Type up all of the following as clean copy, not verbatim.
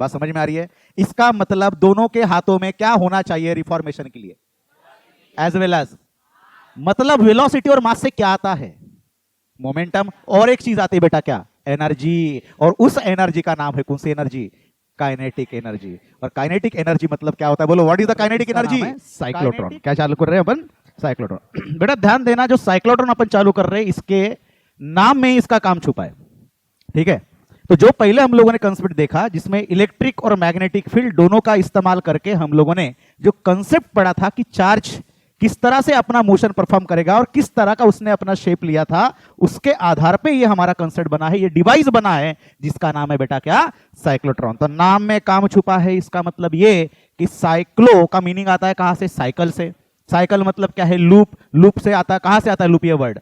बात समझ में आ रही है? इसका मतलब दोनों के हाथों में क्या होना चाहिए रिफॉर्मेशन के लिए? एज वेल एज, मतलब वेलोसिटी और मास से क्या आता है? मोमेंटम। और एक चीज आती है बेटा, क्या? एनर्जी। और उस एनर्जी का नाम है कौन सी एनर्जी? Kinetic energy. और काइनेटिक एनर्जी मतलब क्या होता है? बोलो, what is the kinetic energy? Cyclotron. क्या चालू कर रहे हैं अपन? साइक्लोट्रॉन। बेटा ध्यान देना, जो साइक्लोट्रॉन अपन चालू कर रहे हैं, इसके नाम में इसका काम छुपा है, ठीक है? तो जो पहले हम लोगों ने कंसेप्ट देखा, जिसमें इलेक्ट्रिक और मैग्नेटिक फील्ड दोनों का इस्तेमाल करके हम लोगों ने जो कंसेप्ट पढ़ा था कि चार्ज किस तरह से अपना मोशन परफॉर्म करेगा और किस तरह का उसने अपना शेप लिया था, उसके आधार पे ये हमारा कंसेप्ट बना है, ये डिवाइस बना है, जिसका नाम है बेटा क्या? साइक्लोट्रॉन। तो नाम में काम छुपा है, इसका मतलब ये कि साइक्लो का मीनिंग आता है कहां से? साइकिल से। साइकिल मतलब क्या है? लूप। लूप से आता है, कहां से आता है लूप ये वर्ड?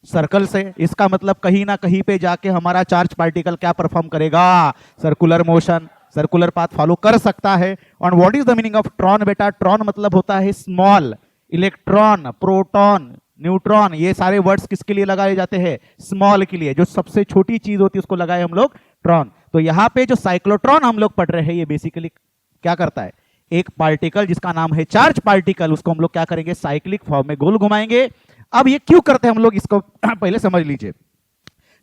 सर्कल से। इसका मतलब कहीं ना कहीं पे जाके हमारा चार्ज पार्टिकल क्या परफॉर्म करेगा? Circular motion, circular path follow कर सकता है। और what is the meaning of Tron बेटा? ट्रॉन मतलब होता है स्मॉल। इलेक्ट्रॉन, प्रोटॉन, न्यूट्रॉन, ये सारे वर्ड्स किसके लिए लगाए जाते हैं? स्मॉल के लिए। जो सबसे छोटी चीज होती है उसको लगाए हम लोग ट्रॉन। तो यहां पे जो साइक्लोट्रॉन हम लोग पढ़ रहे हैं, ये बेसिकली क्या करता है? एक पार्टिकल जिसका नाम है चार्ज पार्टिकल, उसको हम लोग क्या करेंगे? साइक्लिक फॉर्म में गोल घुमाएंगे। अब ये क्यों करते हैं हम लोग, इसको पहले समझ लीजिए।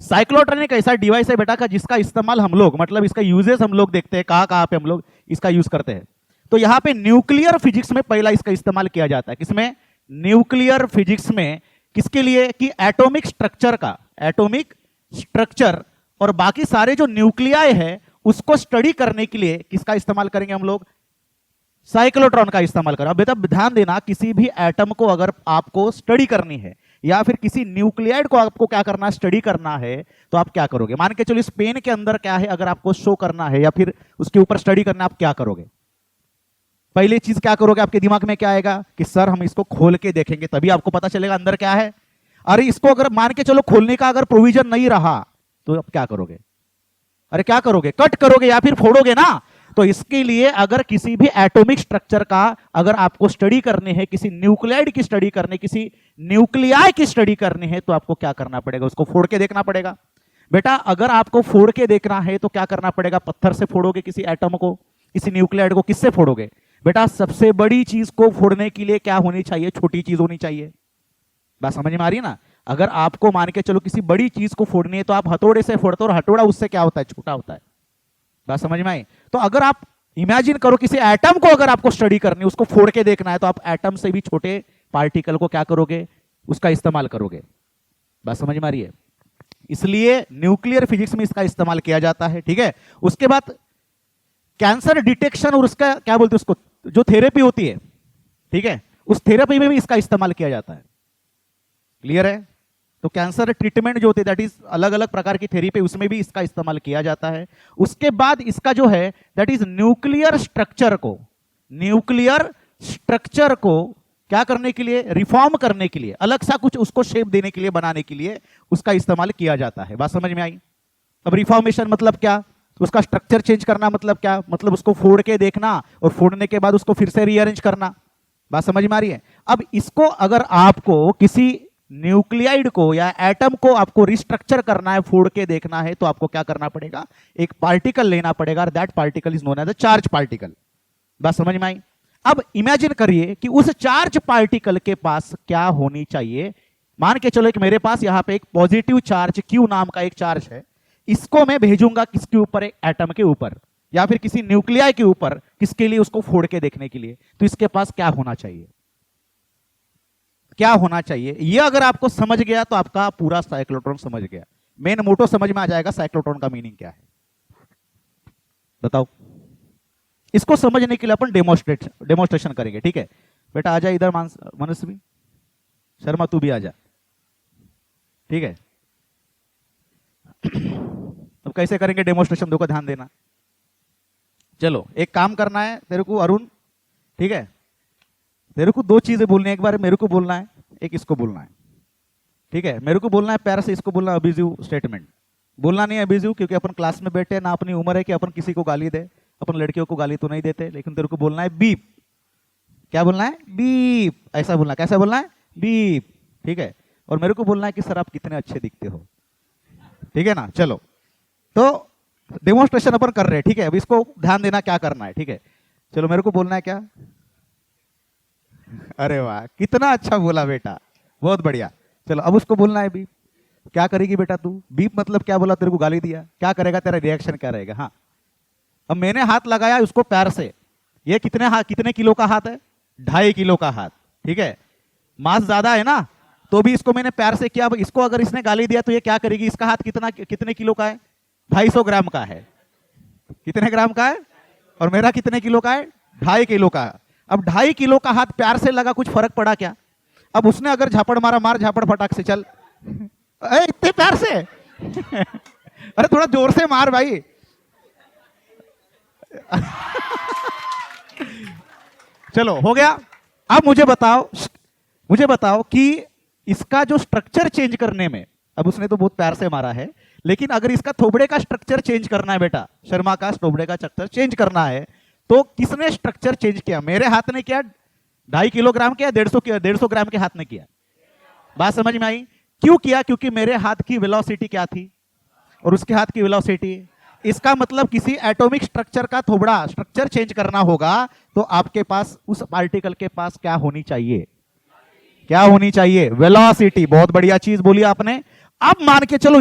साइक्लोट्रॉन एक ऐसा डिवाइस है बेटा का, जिसका इस्तेमाल हम लोग, मतलब इसका यूजेस हम लोग देखते हैं कहां कहां पे हम लोग इसका यूज करते हैं। तो यहां पे न्यूक्लियर फिजिक्स में पहला इसका इस्तेमाल किया जाता है। किसमें? न्यूक्लियर फिजिक्स में। किसके लिए? कि एटॉमिक स्ट्रक्चर का, एटॉमिक स्ट्रक्चर और बाकी सारे जो न्यूक्लियाई है उसको स्टडी करने के लिए किसका इस्तेमाल करेंगे हम लोग? साइक्लोट्रॉन का इस्तेमाल करें। अब बेटा ध्यान देना, किसी भी एटम को अगर आपको स्टडी करनी है या फिर किसी न्यूक्लियाइड को आपको क्या करना, स्टडी करना है, तो आप क्या करोगे? मान के चलो इस पेन के अंदर क्या है, अगर आपको शो करना है या फिर उसके ऊपर स्टडी करना, आप क्या करोगे? पहली चीज क्या करोगे? आपके दिमाग में क्या आएगा कि सर हम इसको खोल के देखेंगे, तभी आपको पता चलेगा अंदर क्या है। अरे इसको अगर मान के चलो खोलने का अगर प्रोविजन नहीं रहा, तो आप क्या करोगे? अरे क्या करोगे? कट करोगे या फिर फोड़ोगे ना। तो इसके लिए अगर किसी भी एटॉमिक स्ट्रक्चर का अगर आपको स्टडी करनी है, किसी न्यूक्लियाइड की स्टडी करनी, किसी न्यूक्लियाई की स्टडी करनी है, तो आपको क्या करना पड़ेगा? उसको फोड़ के देखना पड़ेगा। बेटा अगर आपको फोड़ के देखना है तो क्या करना पड़ेगा? पत्थर से फोड़ोगे किसी एटम को, किसी न्यूक्लियाइड को किससे फोड़ोगे? बेटा सबसे बड़ी चीज को फोड़ने के लिए क्या होनी चाहिए? छोटी चीज होनी चाहिए। बात समझ में आ रही है ना? अगर आपको मान के चलो किसी बड़ी चीज को फोड़नी है तो आप हथौड़े से फोड़ते हो, और हथौड़ा उससे क्या होता है? छोटा होता है। बात समझ में आई? तो अगर आप इमेजिन करो किसी एटम को अगर आपको स्टडी करनी है, उसको फोड़ के देखना है, तो आप एटम से भी छोटे पार्टिकल को क्या करोगे? उसका इस्तेमाल करोगे। बात समझ में आ रही है? इसलिए न्यूक्लियर फिजिक्स में इसका इस्तेमाल किया जाता है, ठीक है? उसके बाद कैंसर डिटेक्शन और उसका क्या बोलते हैं उसको, जो थेरेपी होती है, ठीक है, उस थेरेपी में भी इसका इस्तेमाल किया जाता है। क्लियर है? तो कैंसर ट्रीटमेंट जो होती है, दैट इज अलग अलग प्रकार की थेरेपी, उसमें भी इसका इस्तेमाल किया जाता है। उसके बाद इसका जो है दैट इज न्यूक्लियर स्ट्रक्चर को, न्यूक्लियर स्ट्रक्चर को क्या करने के लिए? रिफॉर्म करने के लिए, अलग सा कुछ उसको शेप देने के लिए, बनाने के लिए उसका इस्तेमाल किया जाता है। बात समझ में आई? अब रिफॉर्मेशन मतलब क्या? उसका स्ट्रक्चर चेंज करना मतलब क्या? मतलब उसको फोड़ के देखना और फोड़ने के बाद उसको फिर से रीअरेंज करना। बात समझ में आ रही है? अब इसको अगर आपको किसी न्यूक्लियाइड को या एटम को आपको रिस्ट्रक्चर करना है, फोड़ के देखना है, तो आपको क्या करना पड़ेगा? एक पार्टिकल लेना पड़ेगा, और that particle is known as the charge particle. बात समझ में आई? अब इमेजिन करिए कि उस चार्ज पार्टिकल के पास क्या होनी चाहिए। मान के चलो कि मेरे पास यहां पे एक पॉजिटिव चार्ज Q नाम का एक चार्ज है, इसको मैं भेजूंगा किसके ऊपर? एक एटम के ऊपर या फिर किसी न्यूक्लियाई के ऊपर। किसके लिए? उसको फोड़ के देखने के लिए। तो इसके पास क्या होना चाहिए? क्या होना चाहिए? ये अगर आपको समझ गया तो आपका पूरा साइक्लोट्रॉन समझ गया, मेन मोटो समझ में आ जाएगा साइक्लोट्रॉन का मीनिंग क्या है। बताओ। इसको समझने के लिए अपन डेमोस्ट्रेशन करेंगे, ठीक है? बेटा आजा इधर, मनस्वी शर्मा तू भी आजा, ठीक है? अब कैसे करेंगे डेमोस्ट्रेशन, देखो ध्यान देना। चलो एक काम करना है तेरे को अरुण, ठीक है? तेरे को दो चीजें बोलनी है, एक बार मेरे को बोलना है, एक इसको बोलना है, ठीक है? मेरे को बोलना है प्यार से, इसको बोलना अबिजिव स्टेटमेंट। बोलना नहीं है अबिजिव, क्योंकि अपन क्लास में बैठे ना, अपनी उम्र है कि अपन किसी को गाली दे। अपन लड़कियों को गाली तो नहीं देते, लेकिन तेरे को बोलना है बीप। क्या बोलना है? बीप। ऐसा बोलना है। कैसा बोलना है? बीप, ठीक है? और मेरे को बोलना है कि सर आप कितने अच्छे दिखते हो, ठीक है ना? चलो तो डेमोन्स्ट्रेशन अपन कर रहे हैं, ठीक है। अब इसको ध्यान देना क्या करना है, ठीक है। चलो मेरे को बोलना है क्या? अरे वाह, कितना अच्छा बोला बेटा, बहुत बढ़िया। चलो अब उसको बोलना है बीप। क्या करेगी बेटा तू? बीप मतलब क्या बोला? तेरे को गाली दिया, क्या करेगा? तेरा रिएक्शन क्या रहेगा? हाँ, अब मैंने हाथ लगाया उसको पैर से। ये कितने किलो का हाथ है? 2.5 किलो का हाथ, ठीक है। मास ज्यादा है ना, तो भी इसको मैंने पैर से किया। अब इसको अगर इसने गाली दिया तो ये क्या करेगी? इसका हाथ कितने किलो का है? 250 ग्राम का है। कितने ग्राम का है? और मेरा कितने किलो का है? 2.5 किलो का। अब 2.5 किलो का हाथ प्यार से लगा, कुछ फर्क पड़ा क्या? अब उसने अगर झापड़ मारा, मार झापड़ फटाक से, चल। इतने प्यार से अरे थोड़ा जोर से मार भाई। चलो हो गया। अब मुझे बताओ कि इसका जो स्ट्रक्चर चेंज करने में, अब उसने तो बहुत प्यार से मारा है, लेकिन अगर इसका थोबड़े का स्ट्रक्चर चेंज करना है बेटा, शर्मा का थोबड़े का स्ट्रक्चर चेंज करना है, तो किसने स्ट्रक्चर चेंज किया? मेरे हाथ ने किया? 2.5 किलोग्राम किया? 150 ग्राम के हाथ ने किया? बात समझ में आई? क्यों किया? क्योंकि मेरे हाथ की वेलोसिटी क्या थी और उसके हाथ की वेलोसिटी। इसका मतलब किसी एटॉमिक स्ट्रक्चर का थोबड़ा स्ट्रक्चर चेंज करना होगा, तो आपके पास, उस पार्टिकल के पास क्या होनी चाहिए? क्या होनी चाहिए? वेलोसिटी। बहुत बढ़िया चीज बोली आपने। अब मान के चलो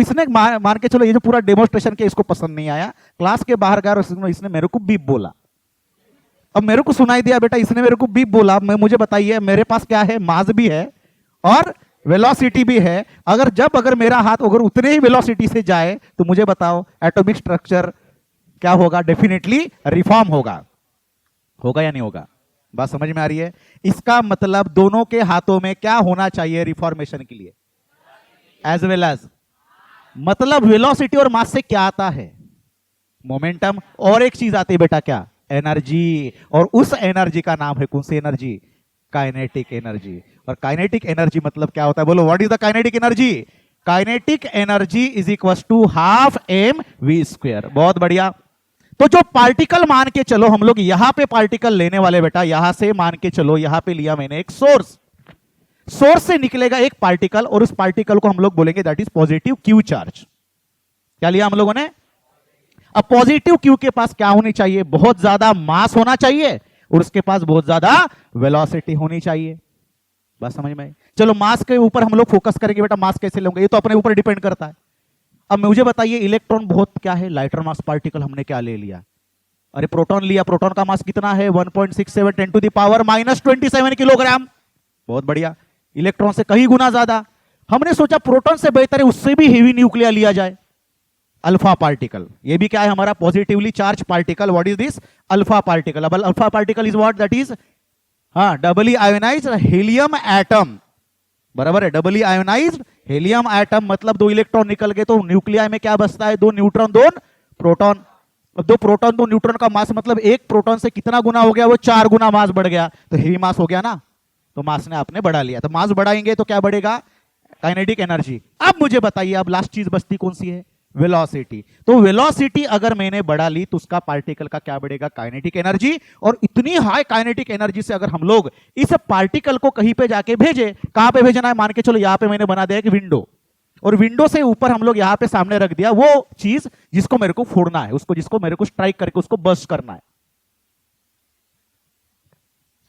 मान के चलो ये जो पूरा डेमोन्स्ट्रेशन किया इसको पसंद नहीं आया, क्लास के बाहर गया और इसने मेरे को बीप बोला। अब मेरे को सुनाई दिया बेटा, इसने मेरे को बीप बोला। मुझे बताइए, मेरे पास क्या है? मास भी है और वेलोसिटी भी है। अगर मेरा हाथ अगर उतने ही वेलोसिटी से जाए तो मुझे बताओ एटॉमिक स्ट्रक्चर क्या होगा? डेफिनेटली रिफॉर्म होगा या नहीं होगा? बात समझ में आ रही है? इसका मतलब दोनों के हाथों में क्या होना चाहिए रिफॉर्मेशन के लिए? एज वेल एज, मतलब वेलोसिटी और मास से क्या आता है? मोमेंटम। और एक चीज आती है बेटा, क्या? एनर्जी। और उस एनर्जी का नाम है, कौन सी एनर्जी? Kinetic energy. और काइनेटिक एनर्जी मतलब क्या होता है? बोलो, what is the kinetic energy? Kinetic energy is equal to ½ mv²। बहुत बढ़िया। तो जो पार्टिकल मान के चलो, हम लोग यहां पे पार्टिकल लेने वाले बेटा, यहां से मान के चलो, यहां पे लिया मैंने एक सोर्स से निकलेगा एक पार्टिकल, और उस पार्टिकल को हम लोग बोलेंगे that is positive Q charge. क्या लिया हम लोगों ने? अब पॉजिटिव क्यू के पास क्या होनी चाहिए? बहुत ज्यादा मास होना चाहिए और उसके पास बहुत ज्यादा वेलोसिटी होनी चाहिए। बस समझ में आई? चलो मास के ऊपर हम लोग फोकस करेंगे बेटा। मास कैसे लेंगे ये तो अपने ऊपर डिपेंड करता है। अब मुझे बताइए, इलेक्ट्रॉन बहुत क्या है? लाइटर मास पार्टिकल हमने क्या ले लिया? अरे प्रोटॉन लिया। प्रोटॉन का मास कितना है? 1.67 10⁻⁻27 किलोग्राम। बहुत बढ़िया। इलेक्ट्रॉन से कहीं गुना ज्यादा। हमने सोचा प्रोटॉन से बेहतर है उससे भी हेवी न्यूक्लियर लिया जाए, अल्फा पार्टिकल। ये भी क्या है? हमारा positively charge particle. What is this? Alpha particle. अब alpha particle is what? That is doubly ionised helium atom. बराबर है, डबली आयोनाइज्ड हीलियम एटम। मतलब 2 इलेक्ट्रॉन निकल गए तो न्यूक्लियर में क्या बचता है? 2 न्यूट्रॉन 2 प्रोटॉन। 2 प्रोटॉन 2 न्यूट्रॉन का मास मतलब एक प्रोटॉन से कितना गुना हो गया? वो 4 गुना मास बढ़ गया, तो हेवी मास हो गया ना। तो मास ने आपने बढ़ा लिया, तो मास बढ़ाएंगे तो क्या बढ़ेगा? Kinetic energy. अब मुझे बताइए, अब लास्ट चीज बचती कौन सी है? वेलोसिटी। तो वेलोसिटी अगर मैंने बढ़ा ली तो उसका पार्टिकल का क्या बढ़ेगा? Kinetic energy. और इतनी हाई काइनेटिक एनर्जी से अगर हम लोग इस पार्टिकल को कहीं पे जाके भेजे, कहां पे भेजना है? मान के चलो यहां पे मैंने बना दिया एक विंडो, और विंडो से ऊपर हम लोग यहां पे सामने रख दिया वो चीज जिसको मेरे को फोड़ना है, जिसको मेरे को स्ट्राइक करके उसको बस्ट करना है।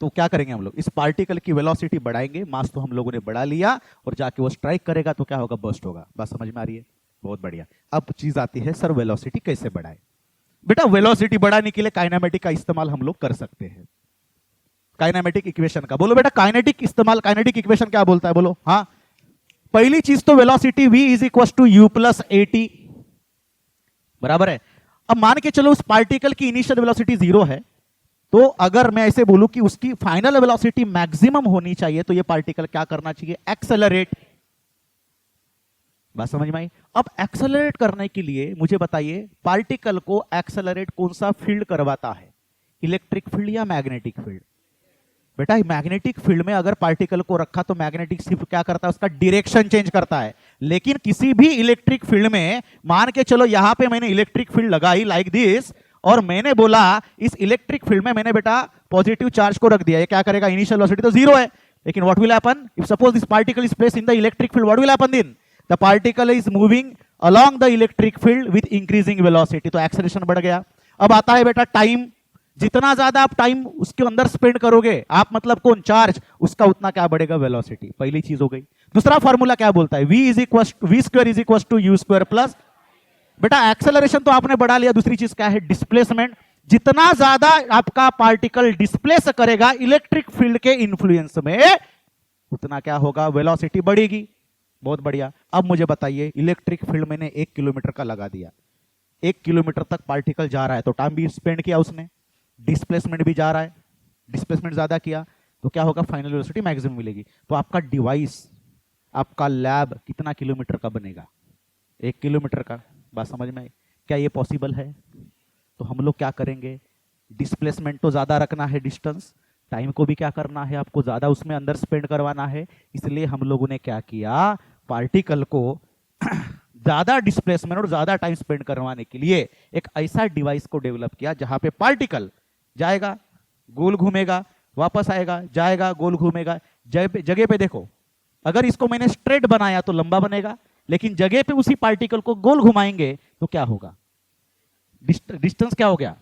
तो क्या करेंगे हम लोग? इस पार्टिकल की वेलोसिटी बढ़ाएंगे। मास तो हम लोगों ने बढ़ा लिया, और जाके वो स्ट्राइक करेगा तो क्या होगा? बस्ट होगा। बात समझ में आ रही है? बहुत बढ़िया। अब चीज आती है, सर वेलोसिटी कैसे बढ़ाए? बेटा वेलोसिटी बढ़ाने के लिए काइनेमेटिक का इस्तेमाल हम लोग कर सकते हैं। काइनेमेटिक इक्वेशन का बोलो बेटा। काइनेटिक इक्वेशन क्या बोलता है? बोलो। हाँ, पहली चीज तो velocity v is equal to u plus at। बराबर है। अब मान के चलो उस पार्टिकल की इनिशियल वेलोसिटी 0 है, तो अगर मैं ऐसे बोलूं कि उसकी फाइनल वेलोसिटी मैक्सिमम होनी चाहिए, तो ये पार्टिकल क्या करना चाहिए? एक्सेलरेट। बात समझ में आई? अब एक्सेलरेट करने के लिए मुझे बताइए, पार्टिकल को एक्सेलरेट कौन सा फील्ड करवाता है? इलेक्ट्रिक फील्ड या मैग्नेटिक फील्ड? बेटा मैग्नेटिक फील्ड में अगर पार्टिकल को रखा तो मैग्नेटिक सिर्फ क्या करता है? उसका डायरेक्शन चेंज करता है। लेकिन किसी भी इलेक्ट्रिक फील्ड में, मान के चलो यहां पे मैंने इलेक्ट्रिक फील्ड लगाई लाइक दिस, और मैंने बोला इस इलेक्ट्रिक फील्ड में मैंने बेटा पॉजिटिव चार्ज को रख दिया, ये क्या करेगा? इनिशियल वेलोसिटी तो 0 है, लेकिन what will happen if suppose this particle is placed in the electric field? What will happen then? The particle is moving along the electric field with increasing velocity, तो एक्सेलरेशन बढ़ गया। अब आता है बेटा टाइम, जितना ज्यादा आप टाइम उसके अंदर स्पेंड करोगे, आप मतलब कौन चार्ज, उसका उतना क्या बढ़ेगा, वेलोसिटी। पहली चीज हो गई। दूसरा फॉर्मूला क्या बोलता है, v square is equal to u square plus, बेटा एक्सेलरेशन तो आपने बढ़ा लिया, दूसरी चीज क्या है, डिस्प्लेसमेंट। जितना ज्यादा आपका पार्टिकल डिस्प्लेस करेगा इलेक्ट्रिक फील्ड के इंफ्लुएंस में, उतना क्या होगा, वेलोसिटी बढ़ेगी। बहुत बढ़िया। अब मुझे बताइए, इलेक्ट्रिक फील्ड मैंने 1 किलोमीटर का लगा दिया, 1 किलोमीटर तक पार्टिकल जा रहा है, तो टाइम भी स्पेंड किया उसने, डिस्प्लेसमेंट भी जा रहा है, डिस्प्लेसमेंट ज्यादा किया, तो क्या होगा, फाइनल वेलोसिटी मैक्सिमम मिलेगी। तो आपका डिवाइस, आपका लैब कितना किलोमीटर का बनेगा, 1 किलोमीटर का। बात समझ में आई? क्या ये पॉसिबल है? तो हम लोग क्या करेंगे, डिस्प्लेसमेंट तो ज्यादा रखना है, डिस्टेंस, टाइम को भी क्या करना है, आपको ज्यादा उसमें अंदर स्पेंड करवाना है। इसलिए हम लोगों ने क्या किया, पार्टिकल को ज्यादा डिस्प्लेसमेंट और ज्यादा टाइम स्पेंड करवाने के लिए एक ऐसा डिवाइस को डेवलप किया जहां पे पार्टिकल जाएगा, गोल घूमेगा, वापस आएगा, जाएगा, गोल घूमेगा। जगह पे देखो, अगर इसको मैंने स्ट्रेट बनाया तो लंबा बनेगा, लेकिन जगह पे उसी पार्टिकल को गोल घुमाएंगे तो क्या होगा, डिस्टेंस क्या हो गया,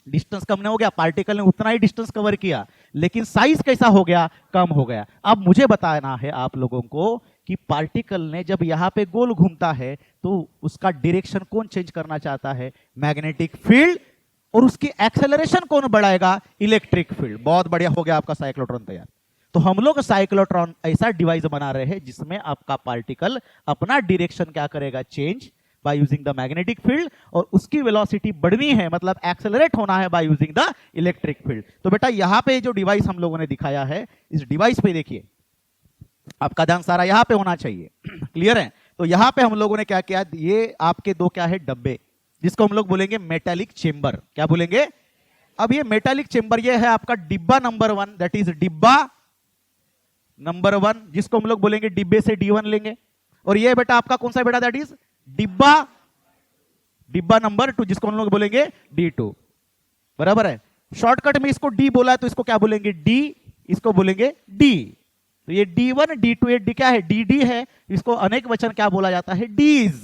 डिस्टेंस कम नहीं हो गया, पार्टिकल ने उतना ही डिस्टेंस कवर किया, लेकिन साइज कैसा हो गया, कम हो गया। अब मुझे बताना है आप लोगों को कि पार्टिकल ने जब यहां पे गोल घूमता है तो उसका डायरेक्शन कौन चेंज करना चाहता है, मैग्नेटिक फील्ड, और उसकी एक्सेलरेशन कौन बढ़ाएगा, इलेक्ट्रिक फील्ड। बहुत बढ़िया, हो गया आपका साइक्लोट्रॉन तैयार। तो हम लोग साइक्लोट्रॉन ऐसा डिवाइस बना रहे हैं जिसमें आपका पार्टिकल अपना डायरेक्शन क्या करेगा, change by using the magnetic field, और उसकी वेलोसिटी बढ़नी है, मतलब एक्सेलरेट होना है by using the electric field. तो बेटा यहां पे जो डिवाइस हम लोगों ने दिखाया है, इस डिवाइस पे देखिए, आपका ध्यान सारा यहां पे होना चाहिए। क्लियर है? तो यहां पे हम लोगों ने क्या किया, ये आपके दो क्या है, डब्बे, जिसको हम लोग बोलेंगे मेटालिक चेंबर। क्या बोलेंगे? अब ये मेटालिक चेंबर ये है आपका डिब्बा नंबर 1, दैट इज डिब्बा नंबर 1, जिसको हम लोग बोलेंगे डिब्बे से D1 लेंगे। और ये बेटा आपका कौन सा बेटा, दैट इज डिब्बा नंबर 2, जिसको हम लोग बोलेंगे D2। बराबर है? शॉर्टकट में इसको D बोला है तो इसको क्या बोलेंगे, D, इसको बोलेंगे D। तो ये D1 D2 ये D क्या है, DD है, इसको अनेक वचन क्या बोला जाता है, Ds।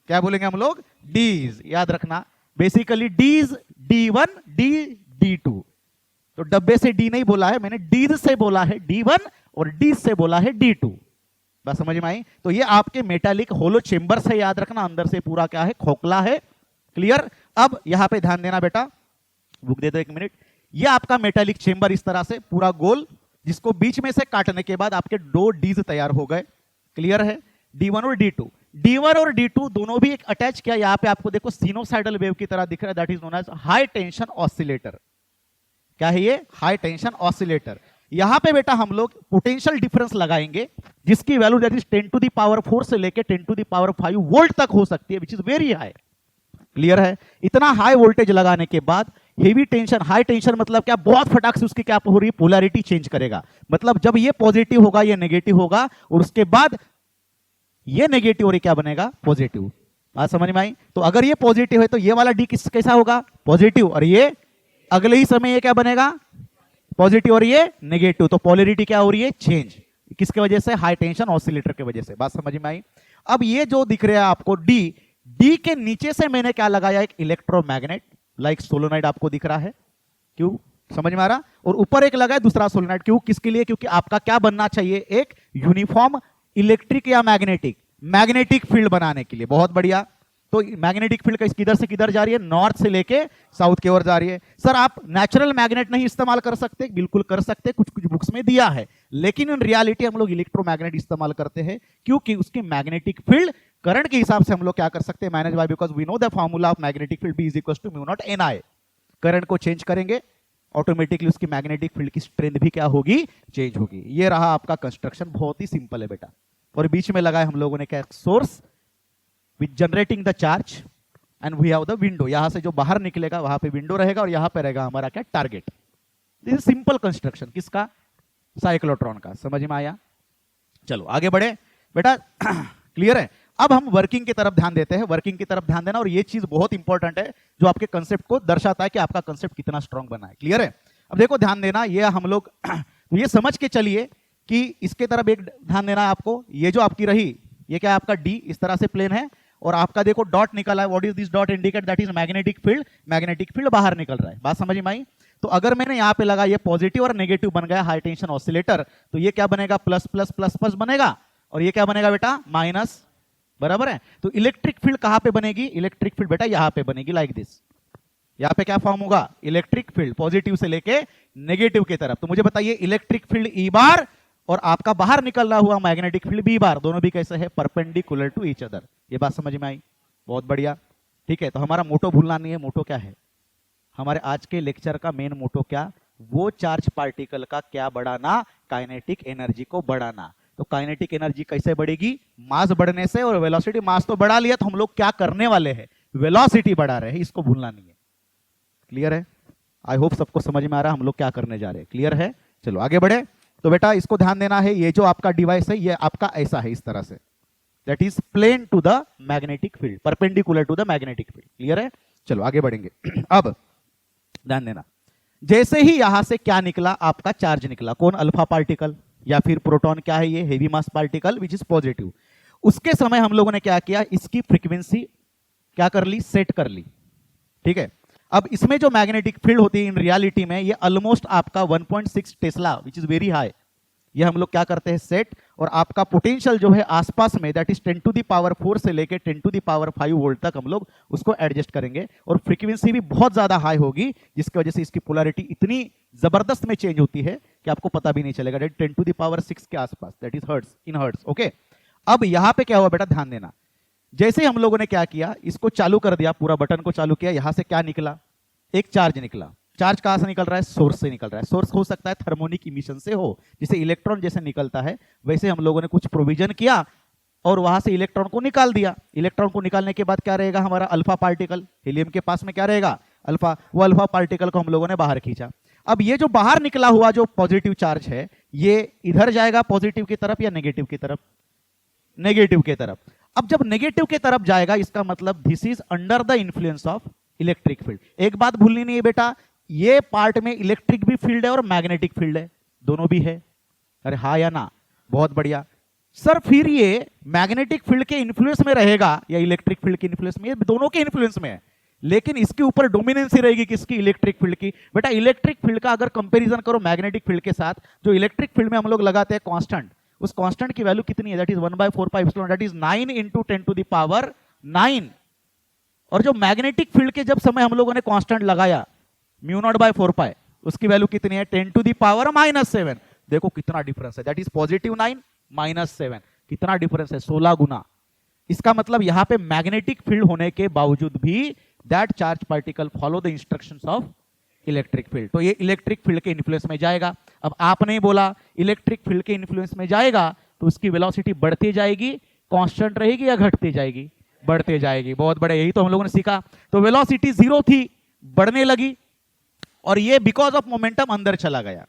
क्या बोलेंगे हम लोग, Ds। याद रखना, basically Ds, D1 D D2। तो डब्बे से D नहीं बोला है मैंने, Ds से बोला है D1 और D से बोला है D2। बस समझ में आई? तो ये आपके मेटालिक होलो चेंबर से, याद रखना, अंदर से पूरा क्या है, खोखला है। क्लियर? अब यहां पे ध्यान देना बेटा, बुक दे दो 1 मिनट। ये आपका मेटालिक चेंबर इस तरह से पूरा गोल, जिसको बीच में से काटने के बाद आपके 2 डीज तैयार हो गए। क्लियर है? D1 और D2, D1 और D2 दोनों भी एक अटैच किया। यहां पे आपको देखो सिनोसाइडल वेव की तरह दिख रहा है, that is known as high tension oscillator. क्या है ये? High tension oscillator. यहां पे बेटा हम लोग पोटेंशियल डिफरेंस लगाएंगे, जिसकी वैल्यू दैट इज 10⁴ से लेके 10⁵ वोल्ट तक हो सकती है, which is very high. Clear है? इतना हाई वोल्टेज लगाने के बाद हेवी टेंशन, हाई टेंशन मतलब क्या, बहुत फटाक से उसकी क्या हो रही है, पोलैरिटी चेंज करेगा। मतलब जब ये पॉजिटिव होगा ये नेगेटिव होगा, और उसके बाद ये नेगेटिव और ये क्या बनेगा, पॉजिटिव। बात समझ में आई? तो अगर ये पॉजिटिव है तो ये वाला डी कैसा होगा, पॉजिटिव, और ये अगले ही समय ये क्या बनेगा, पॉजिटिव, और ये नेगेटिव। तो पोलैरिटी क्या हो रही है, चेंज। किसके वजह से? हाई टेंशन ऑसिलेटर के वजह से। बात समझ में आई? अब ये जो दिख रहा है आपको डी के नीचे से मैंने क्या लगाया, एक इलेक्ट्रोमैग्नेट लाइक सोलोनाइड आपको दिख रहा है। क्यों? समझ में आ रहा? और ऊपर एक लगा है दूसरा सोलोनाइड। क्यों? किसके लिए? क्योंकि आपका क्या बनना चाहिए, एक यूनिफॉर्म इलेक्ट्रिक या मैग्नेटिक फील्ड बनाने के लिए। बहुत बढ़िया। तो मैग्नेटिक फील्ड किधर से किधर जा रही है, नॉर्थ से लेके साउथ की ओर जा रही है। सर आप नेचुरल मैग्नेट नहीं इस्तेमाल कर सकते? बिल्कुल कर सकते, कुछ कुछ बुक्स में दिया है, लेकिन इन रियलिटी हम लोग इलेक्ट्रोमैग्नेट इस्तेमाल करते हैं, क्योंकि उसकी मैग्नेटिक फील्ड करंट के हिसाब से हम लोग क्या कर सकते हैं, manage by, because we know the formula of magnetic field, B is equal to mu naught NI। Current को चेंज करेंगे, ऑटोमेटिकली उसकी मैग्नेटिक फील्ड की स्ट्रेंथ भी क्या होगी, चेंज होगी। ये रहा आपका कंस्ट्रक्शन, बहुत ही सिंपल है बेटा। और बीच में लगाए हम लोगों ने क्या, source with generating the charge, and we have the window. यहां से जो बाहर निकलेगा वहां पे विंडो रहेगा, और यहां पे रहेगा हमारा क्या, target. This is simple construction, किसका, साइक्लोट्रॉन का। समझ में आया? चलो आगे बढ़े बेटा। क्लियर है? अब हम वर्किंग की तरफ ध्यान देते हैं। वर्किंग की तरफ ध्यान देना, और ये चीज बहुत इंपॉर्टेंट है जो आपके कंसेप्ट को दर्शाता है कि आपका कंसेप्ट कितना स्ट्रांग बना है। क्लियर है? अब देखो ध्यान देना, ये हम लोग ये समझ के चलिए कि इसके तरफ एक ध्यान देना है आपको। ये जो आपकी रही ये क्या है आपका डी, इस तरह से प्लेन है, और आपका देखो डॉट निकला है, what is this dot indicate, that is magnetic field, magnetic field बाहर निकल रहा है। बात समझ में आई? तो अगर मैंने यहां पे लगा ये पॉजिटिव और नेगेटिव बन गया हाई टेंशन ऑसिलेटर, तो ये क्या बनेगा, प्लस प्लस प्लस प्लस बनेगा, और ये क्या बनेगा बेटा, माइनस, बराबर है। तो इलेक्ट्रिक फील्ड कहां पे बनेगी, इलेक्ट्रिक फील्ड बेटा यहां पे बनेगी, लाइक दिस। यहां पे क्या फॉर्म होगा, इलेक्ट्रिक फील्ड पॉजिटिव से लेके नेगेटिव की तरफ। तो मुझे बताइए इलेक्ट्रिक फील्ड ई बार और आपका बाहर निकल रहा हुआ मैग्नेटिक फील्ड बी बार, दोनों भी कैसे है, परपेंडिकुलर टू ईच अदर। ये बात समझ में आई? बहुत बढ़िया, ठीक है। तो हमारा मोटो भूलना नहीं है। मोटो क्या है हमारे आज के लेक्चर का मेन मोटो, क्या, वो चार्ज पार्टिकल का क्या बढ़ाना, काइनेटिक एनर्जी को बढ़ाना। तो काइनेटिक एनर्जी कैसे बढ़ेगी, मास बढ़ने से, और वेलोसिटी, मास तो बढ़ा लिया, तो हम लोग क्या करने वाले हैं, वेलोसिटी बढ़ा रहे हैं, इसको भूलना नहीं है। क्लियर है? आई होप सबको समझ में आ रहा है हम लोग क्या करने जा रहे हैं। क्लियर है? चलो आगे बढ़े। तो बेटा इसको ध्यान देना है, ये जो आपका डिवाइस है ये आपका ऐसा है, इस तरह से, that is plane to the magnetic field, perpendicular to the magnetic field. Clear है? चलो आगे बढ़ेंगे। अब ध्यान देना, जैसे ही यहां से क्या निकला, आपका चार्ज निकला, कौन, अल्फा पार्टिकल या फिर प्रोटॉन, क्या है ये, heavy mass particle which is positive. उसके समय हम लोगों ने क्या किया, इसकी फ्रीक्वेंसी क्या कर ली, सेट कर ली। ठीक है। अब इसमें जो मैग्नेटिक फील्ड होती है इन रियलिटी में, ये ऑलमोस्ट आपका 1.6 Tesla which is very high, ये हम लोग क्या करते हैं, सेट। और आपका पोटेंशियल जो है आसपास में, that is 10 to the power 4 से लेके 10 टू द पावर 5 वोल्ट तक हम लोग उसको एडजस्ट करेंगे। और फ्रीक्वेंसी भी बहुत ज्यादा हाई होगी, जिसकी वजह से इसकी पोलैरिटी इतनी जबरदस्त में चेंज होती है कि आपको पता भी नहीं चलेगा। दैट 10 टू द पावर 6 के आसपास, that is hertz, in hertz. Okay. अब यहां पे क्या हुआ बेटा, ध्यान देना, जैसे हम लोगों ने क्या किया, इसको चालू कर दिया, पूरा बटन को चालू किया, यहां से क्या निकला, एक चार्ज निकला। चार्ज कहां से निकल रहा है, सोर्स से निकल रहा है। सोर्स हो सकता है थर्मोनिक इमिशन से हो, जैसे इलेक्ट्रॉन जैसे निकलता है, वैसे हम लोगों ने कुछ प्रोविजन किया और वहां से इलेक्ट्रॉन को निकाल दिया। इलेक्ट्रॉन को निकालने के बाद क्या रहेगा, हमारा अल्फा पार्टिकल, हीलियम के पास में क्या रहेगा, अल्फा, वो अल्फा पार्टिकल को हम लोगों ने बाहर खींचा। अब ये जो बाहर निकला हुआ जो पॉजिटिव चार्ज है, ये इधर जाएगा पॉजिटिव की तरफ या नेगेटिव की तरफ, नेगेटिव की तरफ। अब जब नेगेटिव की तरफ जाएगा, इसका मतलब this is under the influence of electric field. एक बात भूलनी नहीं है बेटा, ये पार्ट में इलेक्ट्रिक भी फील्ड है और मैग्नेटिक फील्ड है, दोनों भी है। अरे हाँ या ना, बहुत बढ़िया सर। फिर ये मैग्नेटिक फील्ड के इन्फ्लुएंस में रहेगा या इलेक्ट्रिक फील्ड के इन्फ्लुएंस में, ये दोनों के इन्फ्लुएंस में है, लेकिन इसके ऊपर डोमिनेंसी रहेगी किसकी, इलेक्ट्रिक फील्ड की। बेटा इलेक्ट्रिक फील्ड का अगर कंपैरिजन करो मैग्नेटिक फील्ड के साथ, जो इलेक्ट्रिक फील्ड में हम लोग लगाते हैं कांस्टेंट, उस कांस्टेंट की वैल्यू कितनी है, that is 1/4πε, that is 9 into 10 to the power 9। और जो मैग्नेटिक फील्ड के जब समय हम लोगों ने कांस्टेंट लगाया μ0/4π, उसकी वैल्यू कितनी है, 10 टू द पावर -7। देखो कितना डिफरेंस है, दैट इज +9 -7, कितना डिफरेंस है, 16 गुना। इसका मतलब यहां पे मैग्नेटिक फील्ड होने के बावजूद भी that charge particle follow the instructions of electric field. तो ये इलेक्ट्रिक फील्ड के इन्फ्लुएंस में जाएगा। अब आपने बोला इलेक्ट्रिक फील्ड के इन्फ्लुएंस में जाएगा तो उसकी वेलोसिटी बढ़ती जाएगी, कांस्टेंट रहेगी या घटती जाएगी, बढ़ते जाएगी। बहुत बड़े, यही तो हम लोगों ने सीखा। तो वेलोसिटी 0 थी, बढ़ने लगी, और ये बिकॉज ऑफ मोमेंटम अंदर चला गया,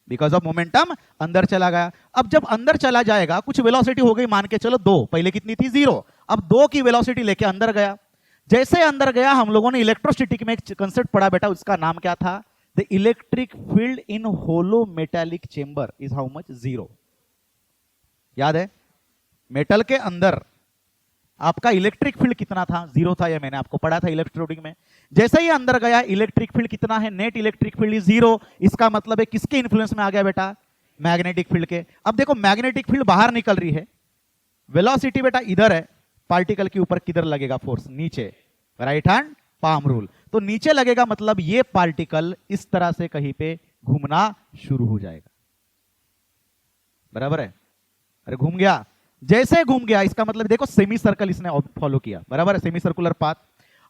बिकॉज ऑफ मोमेंटम अंदर चला गया। अब जब अंदर चला जाएगा, कुछ वेलोसिटी हो गई, मान के चलो 2, पहले कितनी थी, 0, अब 2 की वेलोसिटी लेके अंदर गया। जैसे अंदर गया, हम लोगों ने इलेक्ट्रोस्टैटिक में एक कंसेप्ट पढ़ा बेटा, उसका नाम क्या था, the electric field in hollow metallic chamber is how much, 0। याद है, मेटल के अंदर आपका इलेक्ट्रिक फील्ड कितना था, 0 था, यह मैंने आपको पढ़ा था इलेक्ट्रोस्टैटिक में। जैसे ही अंदर गया, इलेक्ट्रिक फील्ड कितना है, नेट इलेक्ट्रिक फील्ड इज 0। इसका मतलब है किसके इन्फ्लुएंस में आ गया बेटा, मैग्नेटिक फील्ड के। अब देखो मैग्नेटिक फील्ड बाहर निकल रही है, वेलोसिटी बेटा इधर है, पार्टिकल के ऊपर किधर लगेगा फोर्स, नीचे, राइट हैंड पाम रूल। तो नीचे लगेगा, मतलब ये पार्टिकल इस तरह से कहीं पे घूमना शुरू हो जाएगा, बराबर है। अरे घूम गया, जैसे घूम गया, इसका मतलब देखो सेमी सर्कल इसने फॉलो किया, बराबर है, सेमी सर्कुलर पाथ।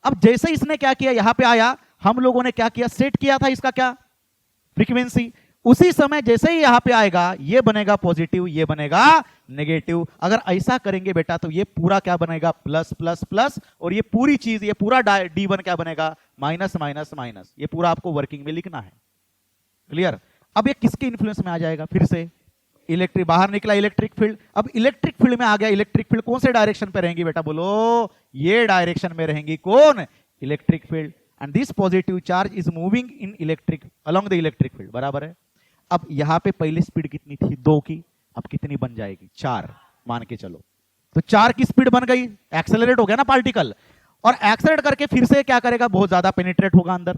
अब जैसे इसने क्या किया, यहां पे आया, हम लोगों ने क्या किया, सेट किया था इसका क्या, फ्रीक्वेंसी। उसी समय जैसे ही यहां पे आएगा, ये बनेगा पॉजिटिव, ये बनेगा नेगेटिव। अगर ऐसा करेंगे बेटा तो ये पूरा क्या बनेगा, प्लस प्लस प्लस, और ये पूरी चीज, ये पूरा D1 क्या बनेगा, माइनस माइनस माइनस। ये पूरा आपको वर्किंग में लिखना है, क्लियर। अब ये किसके इन्फ्लुएंस में आ जाएगा, फिर से इलेक्ट्रिक, बाहर निकला इलेक्ट्रिक फील्ड, अब इलेक्ट्रिक फील्ड में आ गया। इलेक्ट्रिक फील्ड कौन से डायरेक्शन पे रहेंगी बेटा, बोलो, ये डायरेक्शन में रहेंगी, कौन, electric field. And this positive charge is moving in electric along the electric field, बराबर है। अब यहां पे पहले स्पीड कितनी थी, 2 की, अब कितनी बन जाएगी, 4, मान के चलो। तो 4 की स्पीड बन गई, एक्सेलरेट हो गया ना पार्टिकल, और एक्सेलरेट करके फिर से क्या करेगा, बहुत ज्यादा पेनिट्रेट होगा अंदर।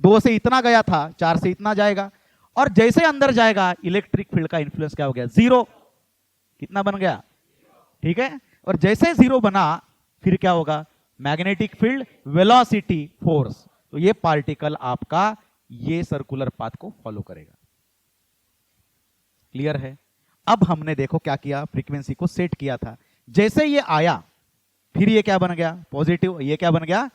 2 से इतना गया था, 4 से इतना जाएगा, और जैसे अंदर जाएगा इलेक्ट्रिक फील्ड का इन्फ्लुएंस क्या हो गया, 0। कितना बन गया, ठीक है। और जैसे 0 बना फिर क्या होगा, मैग्नेटिक फील्ड, वेलोसिटी, फोर्स। तो ये पार्टिकल आपका ये सर्कुलर पाथ को फॉलो करेगा। क्लियर है। अब हमने देखो क्या किया, फ्रीक्वेंसी को सेट किया था, जैसे ये आया फिर ये क्या बन गया, पॉजिटिव, ये क्या बन गया,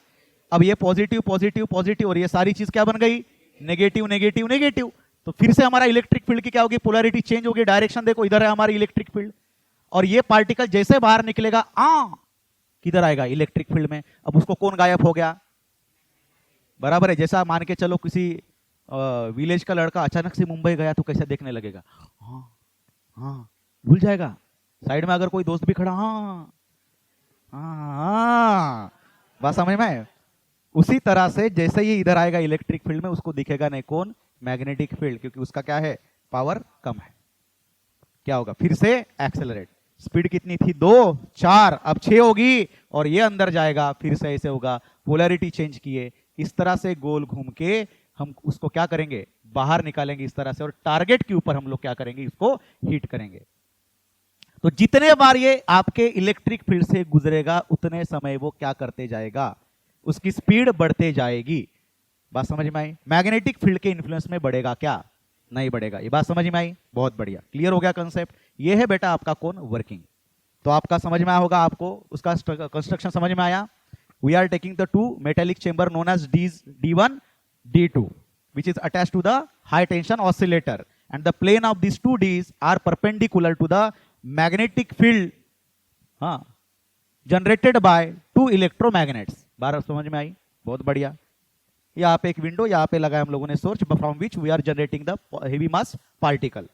अब ये पॉजिटिव पॉजिटिव पॉजिटिव, और ये सारी चीज क्या बन गई, नेगेटिव नेगेटिव नेगेटिव। तो फिर से हमारा इलेक्ट्रिक फील्ड की क्या होगी, पोलैरिटी चेंज होगी, डायरेक्शन देखो इधर है हमारी इलेक्ट्रिक फील्ड, और ये पार्टिकल जैसे बाहर निकलेगा किधर आएगा, इलेक्ट्रिक फील्ड में। अब उसको कौन गायब हो गया, बराबर है। जैसा मान के चलो किसी विलेज का लड़का अचानक से मुंबई गया तो कैसा देखने लगेगा, हाँ भूल जाएगा। साइड में अगर कोई दोस्त भी खड़ा, हाँ, बात समझ में आए। उसी तरह से जैसे ये इधर आएगा इलेक्ट्रिक फील्ड में, उसको दिखेगा नहीं कौन, मैग्नेटिक फील्ड, क्योंकि उसका क्या है, पावर कम है। क्या होगा, फिर से एक्सेलरेट, स्पीड कितनी थी, 2, 4, अब 6 होगी, और ये अंदर जाएगा, फिर से ऐसे होगा, पोलैरिटी चेंज किए, इस तरह से गोल घूम के हम उसको क्या करेंगे, बाहर निकालेंगे इस तरह से, और टारगेट के ऊपर हम लोग क्या करेंगे, इसको हीट करेंगे। तो जितने बार ये आपके इलेक्ट्रिक फील्ड से गुजरेगा उतने समय वो क्या करते जाएगा, उसकी स्पीड बढ़ते जाएगी। बात समझ में आई। मैग्नेटिक फील्ड के इन्फ्लुएंस में बढ़ेगा क्या, नहीं बढ़ेगा। ये बात समझ में आई, बहुत बढ़िया, क्लियर हो गया कंसेप्ट। ये है बेटा आपका कौन, वर्किंग। तो आपका समझ में आया होगा, आपको उसका कंस्ट्रक्शन समझ में आया। We are taking the 2 metallic chamber known as D1 D2 which is attached to the high tension oscillator, and the plane of these 2 Ds are perpendicular to the magnetic field generated by 2 electromagnets। बात समझ में आई, बहुत बढ़िया। यहाँ पे एक window यहाँ पे लगाया हम लोगों ने, source from which we are generating the heavy mass particle,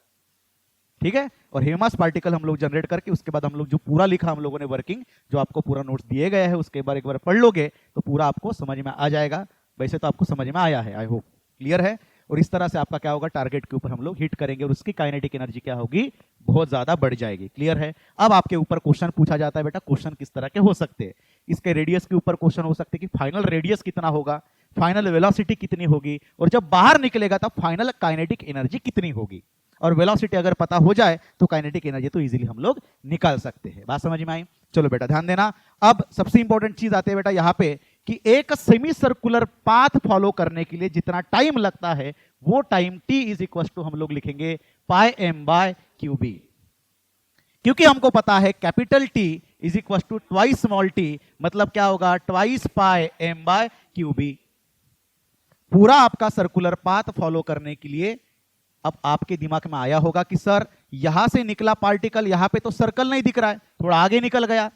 ठीक है। और हेवी मास पार्टिकल हम लोग जनरेट करके उसके बाद हम लोग जो पूरा लिखा हम लोगों ने वर्किंग, जो आपको पूरा नोट्स दिए गए हैं, उसके बाद एक बार पढ़ लोगे तो पूरा आपको समझ में आ जाएगा। वैसे तो आपको समझ में आया है, आई होप क्लियर है। और इस तरह से आपका क्या होगा, टारगेट के ऊपर हम लोग हिट करेंगे और उसकी काइनेटिक एनर्जी क्या होगी, बहुत ज्यादा बढ़ जाएगी। क्लियर है। अब आपके ऊपर क्वेश्चन पूछा जाता है बेटा, क्वेश्चन किस तरह के हो सकते हैं, इसके रेडियस के ऊपर क्वेश्चन हो सकते हैं कि फाइनल रेडियस कितना होगा, फाइनल वेलोसिटी कितनी होगी, और जब बाहर निकलेगा तब फाइनल काइनेटिक एनर्जी कितनी होगी। और वेलोसिटी अगर पता हो जाए तो काइनेटिक एनर्जी तो इजीली हम लोग निकाल सकते हैं। बात समझ में आई। चलो बेटा ध्यान देना। अब सबसे इंपॉर्टेंट चीज आती है बेटा यहाँ पे कि एक सेमी सर्कुलर पाथ फॉलो करने के लिए जितना टाइम लगता है वो time t is equal to हम लोग लिखेंगे pi m by Q B, क्योंकि हमको पता है capital T is equal to twice small t, मतलब क्या होगा, twice pi m by Q B. पूरा आपका सर्कुलर पाथ फॉलो करने के लिए अब आपके दिमाग में आया होगा कि सर यहां से निकला पार्टिकल, यहां पे तो सर्कल नहीं दिख रहा है, थोड़ा आगे निकल गया।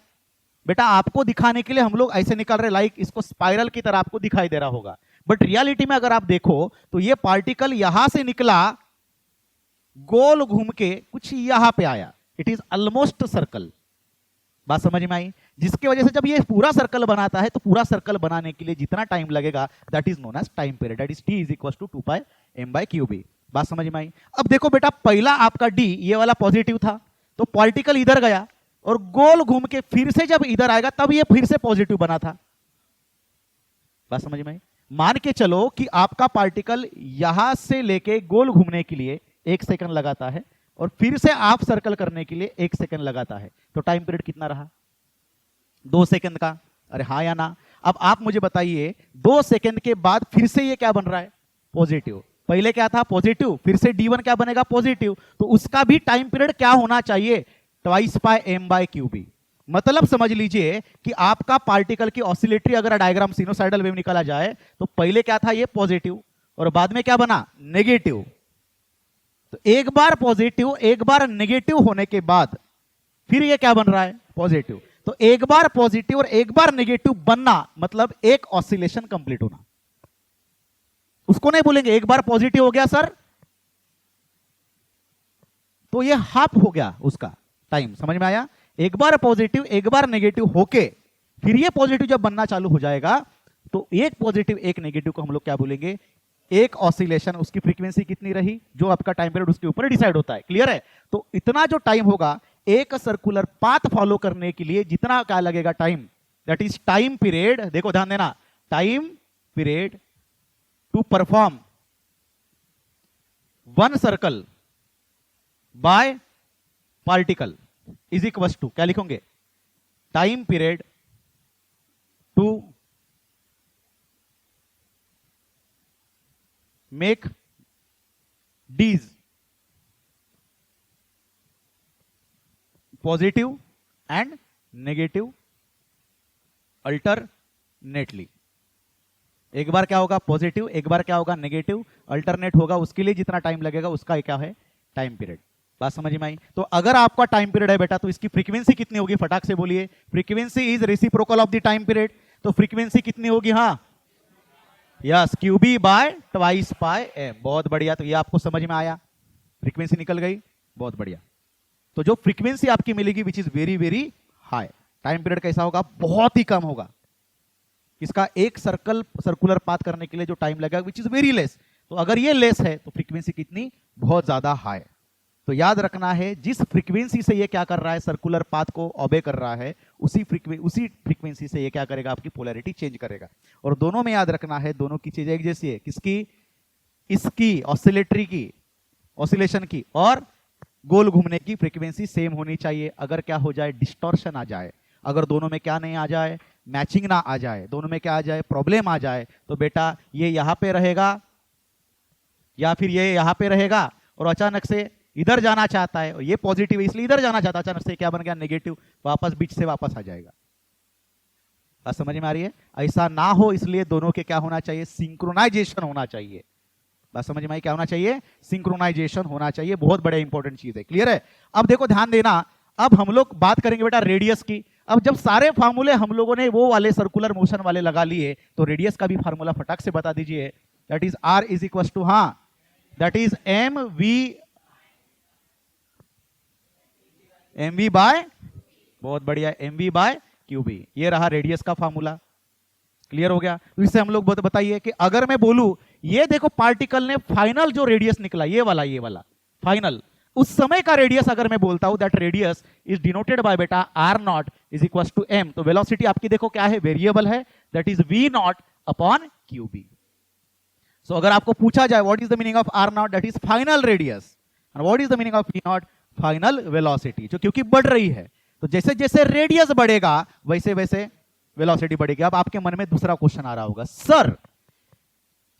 बेटा आपको दिखाने के लिए हम लोग ऐसे निकल रहे, लाइक इसको स्पाइरल की तरह आपको दिखाई दे रहा होगा, बट रियलिटी में अगर आप देखो तो ये पार्टिकल यहां से निकला, गोल घूम के कुछ यहां पे आया, इट इज ऑलमोस्ट सर्कल। बात समझ में आई। जिसकी वजह से जब ये पूरा सर्कल बनाता है तो पूरा सर्कल बनाने के लिए जितना टाइम लगेगा that is known as time period, that is t is equal to 2 pi m by Q B. बात समझ में आई। अब देखो बेटा पहला आपका d ये वाला पॉजिटिव था, तो पार्टिकल इधर गया और गोल घूम के फिर से जब इधर आएगा तब ये फिर से पॉजिटिव बना था। बात समझ में आई। मान के चलो कि आपका पार्टिकल यहां से लेके गोल घूमने के लिए 1 सेकंड लगाता है और फिर से आप सर्कल करने के लिए 1 सेकंड लगाता है, तो टाइम पीरियड कितना रहा, 2 सेकंड का। अरे हाँ या ना। अब आप मुझे बताइए 2 सेकंड के बाद फिर से ये क्या बन रहा है, पॉजिटिव। पहले क्या था, पॉजिटिव, फिर से D1 क्या बनेगा, पॉजिटिव, तो उसका भी टाइम पीरियड क्या होना चाहिए, twice pi m by Q B. मतलब समझ लीजिए कि आपका पार्टिकल की ऑसिलेटरी अगर डायग्राम सिनोसाइडल वेव निकाला जाए तो पहले क्या था, ये पॉजिटिव, और बाद में क्या बना, नेगेटिव। तो एक बार पॉजिटिव एक बार नेगेटिव होने के बाद फिर ये क्या बन रहा है, पॉजिटिव। तो एक बार पॉजिटिव और एक बार नेगेटिव बनना मतलब एक ऑसिलेशन कंप्लीट होना। उसको नहीं बोलेंगे एक बार पॉजिटिव हो गया सर तो ये हाफ हो गया उसका टाइम। समझ में आया। एक बार पॉजिटिव एक बार नेगेटिव होके फिर ये पॉजिटिव जब बनना चालू हो जाएगा तो एक पॉजिटिव एक नेगेटिव को हम लोग क्या बोलेंगे, एक ऑसिलेशन। उसकी फ्रीक्वेंसी कितनी रही जो आपका टाइम पीरियड उसके ऊपर डिसाइड होता है। क्लियर है। तो इतना जो टाइम होगा एक सर्कुलर पाथ फॉलो करने के लिए जितना क्या लगेगा time, that is time period, देखो ध्यान देना, time period to perform one circle by particle is equal to, क्या लिखोगे, time period to make dees positive and negative alternately. एक बार क्या होगा पॉजिटिव, एक बार क्या होगा नेगेटिव, अल्टरनेट होगा, उसके लिए जितना टाइम लगेगा उसका क्या है टाइम पीरियड। बात समझ में आई? तो अगर आपका टाइम पीरियड है बेटा तो इसकी फ्रीक्वेंसी कितनी होगी, फटाक से बोलिए, frequency is reciprocal of the time period, तो फ्रीक्वेंसी कितनी होगी, हाँ yes, Q B by twice pi M. बहुत बढ़िया, तो ये आपको समझ में आया, फ्रीक्वेंसी निकल गई, बहुत बढ़िया। तो जो फ्रीक्वेंसी आपकी मिलेगी विच is very very high, time period कैसा होगा, बहुत ही कम होगा। इसका एक सर्कुलर पाथ करने के लिए जो टाइम लगेगा विच इज वेरी लेस, तो अगर ये लेस है तो फ्रीक्वेंसी कितनी, बहुत ज्यादा हाई। तो याद रखना है जिस फ्रीक्वेंसी से ये क्या कर रहा है, सर्कुलर पाथ को ऑबे कर रहा है, उसी फ्रीक्वेंसी से ये क्या करेगा, आपकी पोलैरिटी चेंज करेगा। और दोनों में याद रखना है दोनों की चीजें एक जैसी है, किसकी, इसकी ऑसिलेटरी की, ऑसिलेशन की, और गोल घूमने की फ्रीक्वेंसी सेम होनी चाहिए। अगर क्या हो जाए, डिस्टॉर्शन आ जाए, अगर दोनों में क्या नहीं आ जाए, मैचिंग ना आ जाए, दोनों में क्या आ जाए, प्रॉब्लम आ जाए, तो बेटा ये यहां पे रहेगा या फिर ये यहां पे रहेगा और अचानक से इधर जाना चाहता है, और ये पॉजिटिव है इसलिए इधर जाना चाहता है, अचानक से क्या बन गया नेगेटिव, वापस बीच से वापस आ जाएगा। बात समझ में आ रही है? ऐसा ना हो इसलिए दोनों के क्या होना चाहिए, सिंक्रोनाइजेशन होना चाहिए। बात समझ में आई? क्या होना चाहिए, सिंक्रोनाइजेशन होना चाहिए, बहुत बड़ा इंपॉर्टेंट चीज है। क्लियर है? अब देखो ध्यान देना, अब हम लोग बात करेंगे बेटा रेडियस की। अब जब सारे फार्मूले हम लोगों ने वो वाले सर्कुलर मोशन वाले लगा लिए, तो रेडियस का भी फार्मूला फटाक से बता दीजिए, that is R is equal to, हाँ that is M V by, बहुत बढ़िया, M V by Q B, ये रहा रेडियस का फार्मूला। क्लियर हो गया? तो इससे हम लोग बताइए कि अगर मैं बोलूं ये देखो पार्टिकल ने फाइनल जो रेडियस निकला, ये वाला फाइनल, उस समय का रेडियस अगर मैं बोलता हूं that radius is denoted by बेटा R not is equal to M, तो वेलोसिटी आपकी देखो क्या है, वेरिएबल है, that is V not upon Q B. So अगर आपको पूछा जाए what is the meaning of R not, that is final radius, and what is the meaning of V not, final velocity, जो क्योंकि बढ़ रही है, तो जैसे जैसे रेडियस बढ़ेगा वैसे वैसे वेलोसिटी बढ़ेगी। अब आपके मन में दूसरा क्वेश्चन आ रहा होगा, सर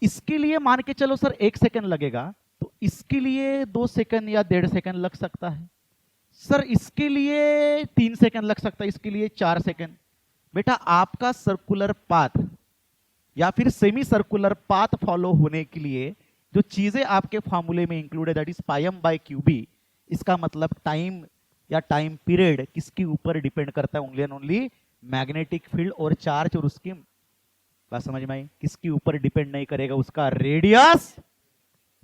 इसके लिए मान के चलो सर 1 सेकंड लगेगा, तो इसके लिए 2 सेकंड या 1.5 सेकंड लग सकता है, सर इसके लिए 3 सेकंड लग सकता है, इसके लिए 4 सेकंड। बेटा आपका सर्कुलर पाथ या फिर सेमी सर्कुलर पाथ फॉलो होने के लिए जो चीजें आपके फॉर्मूले में इंक्लूड है, that is pi M by Q B, इसका मतलब टाइम या टाइम पीरियड किसके ऊपर डिपेंड करता है, only and only magnetic field और चार्ज और उसकी, बात समझ में आई, किसके ऊपर डिपेंड नहीं करेगा, उसका रेडियस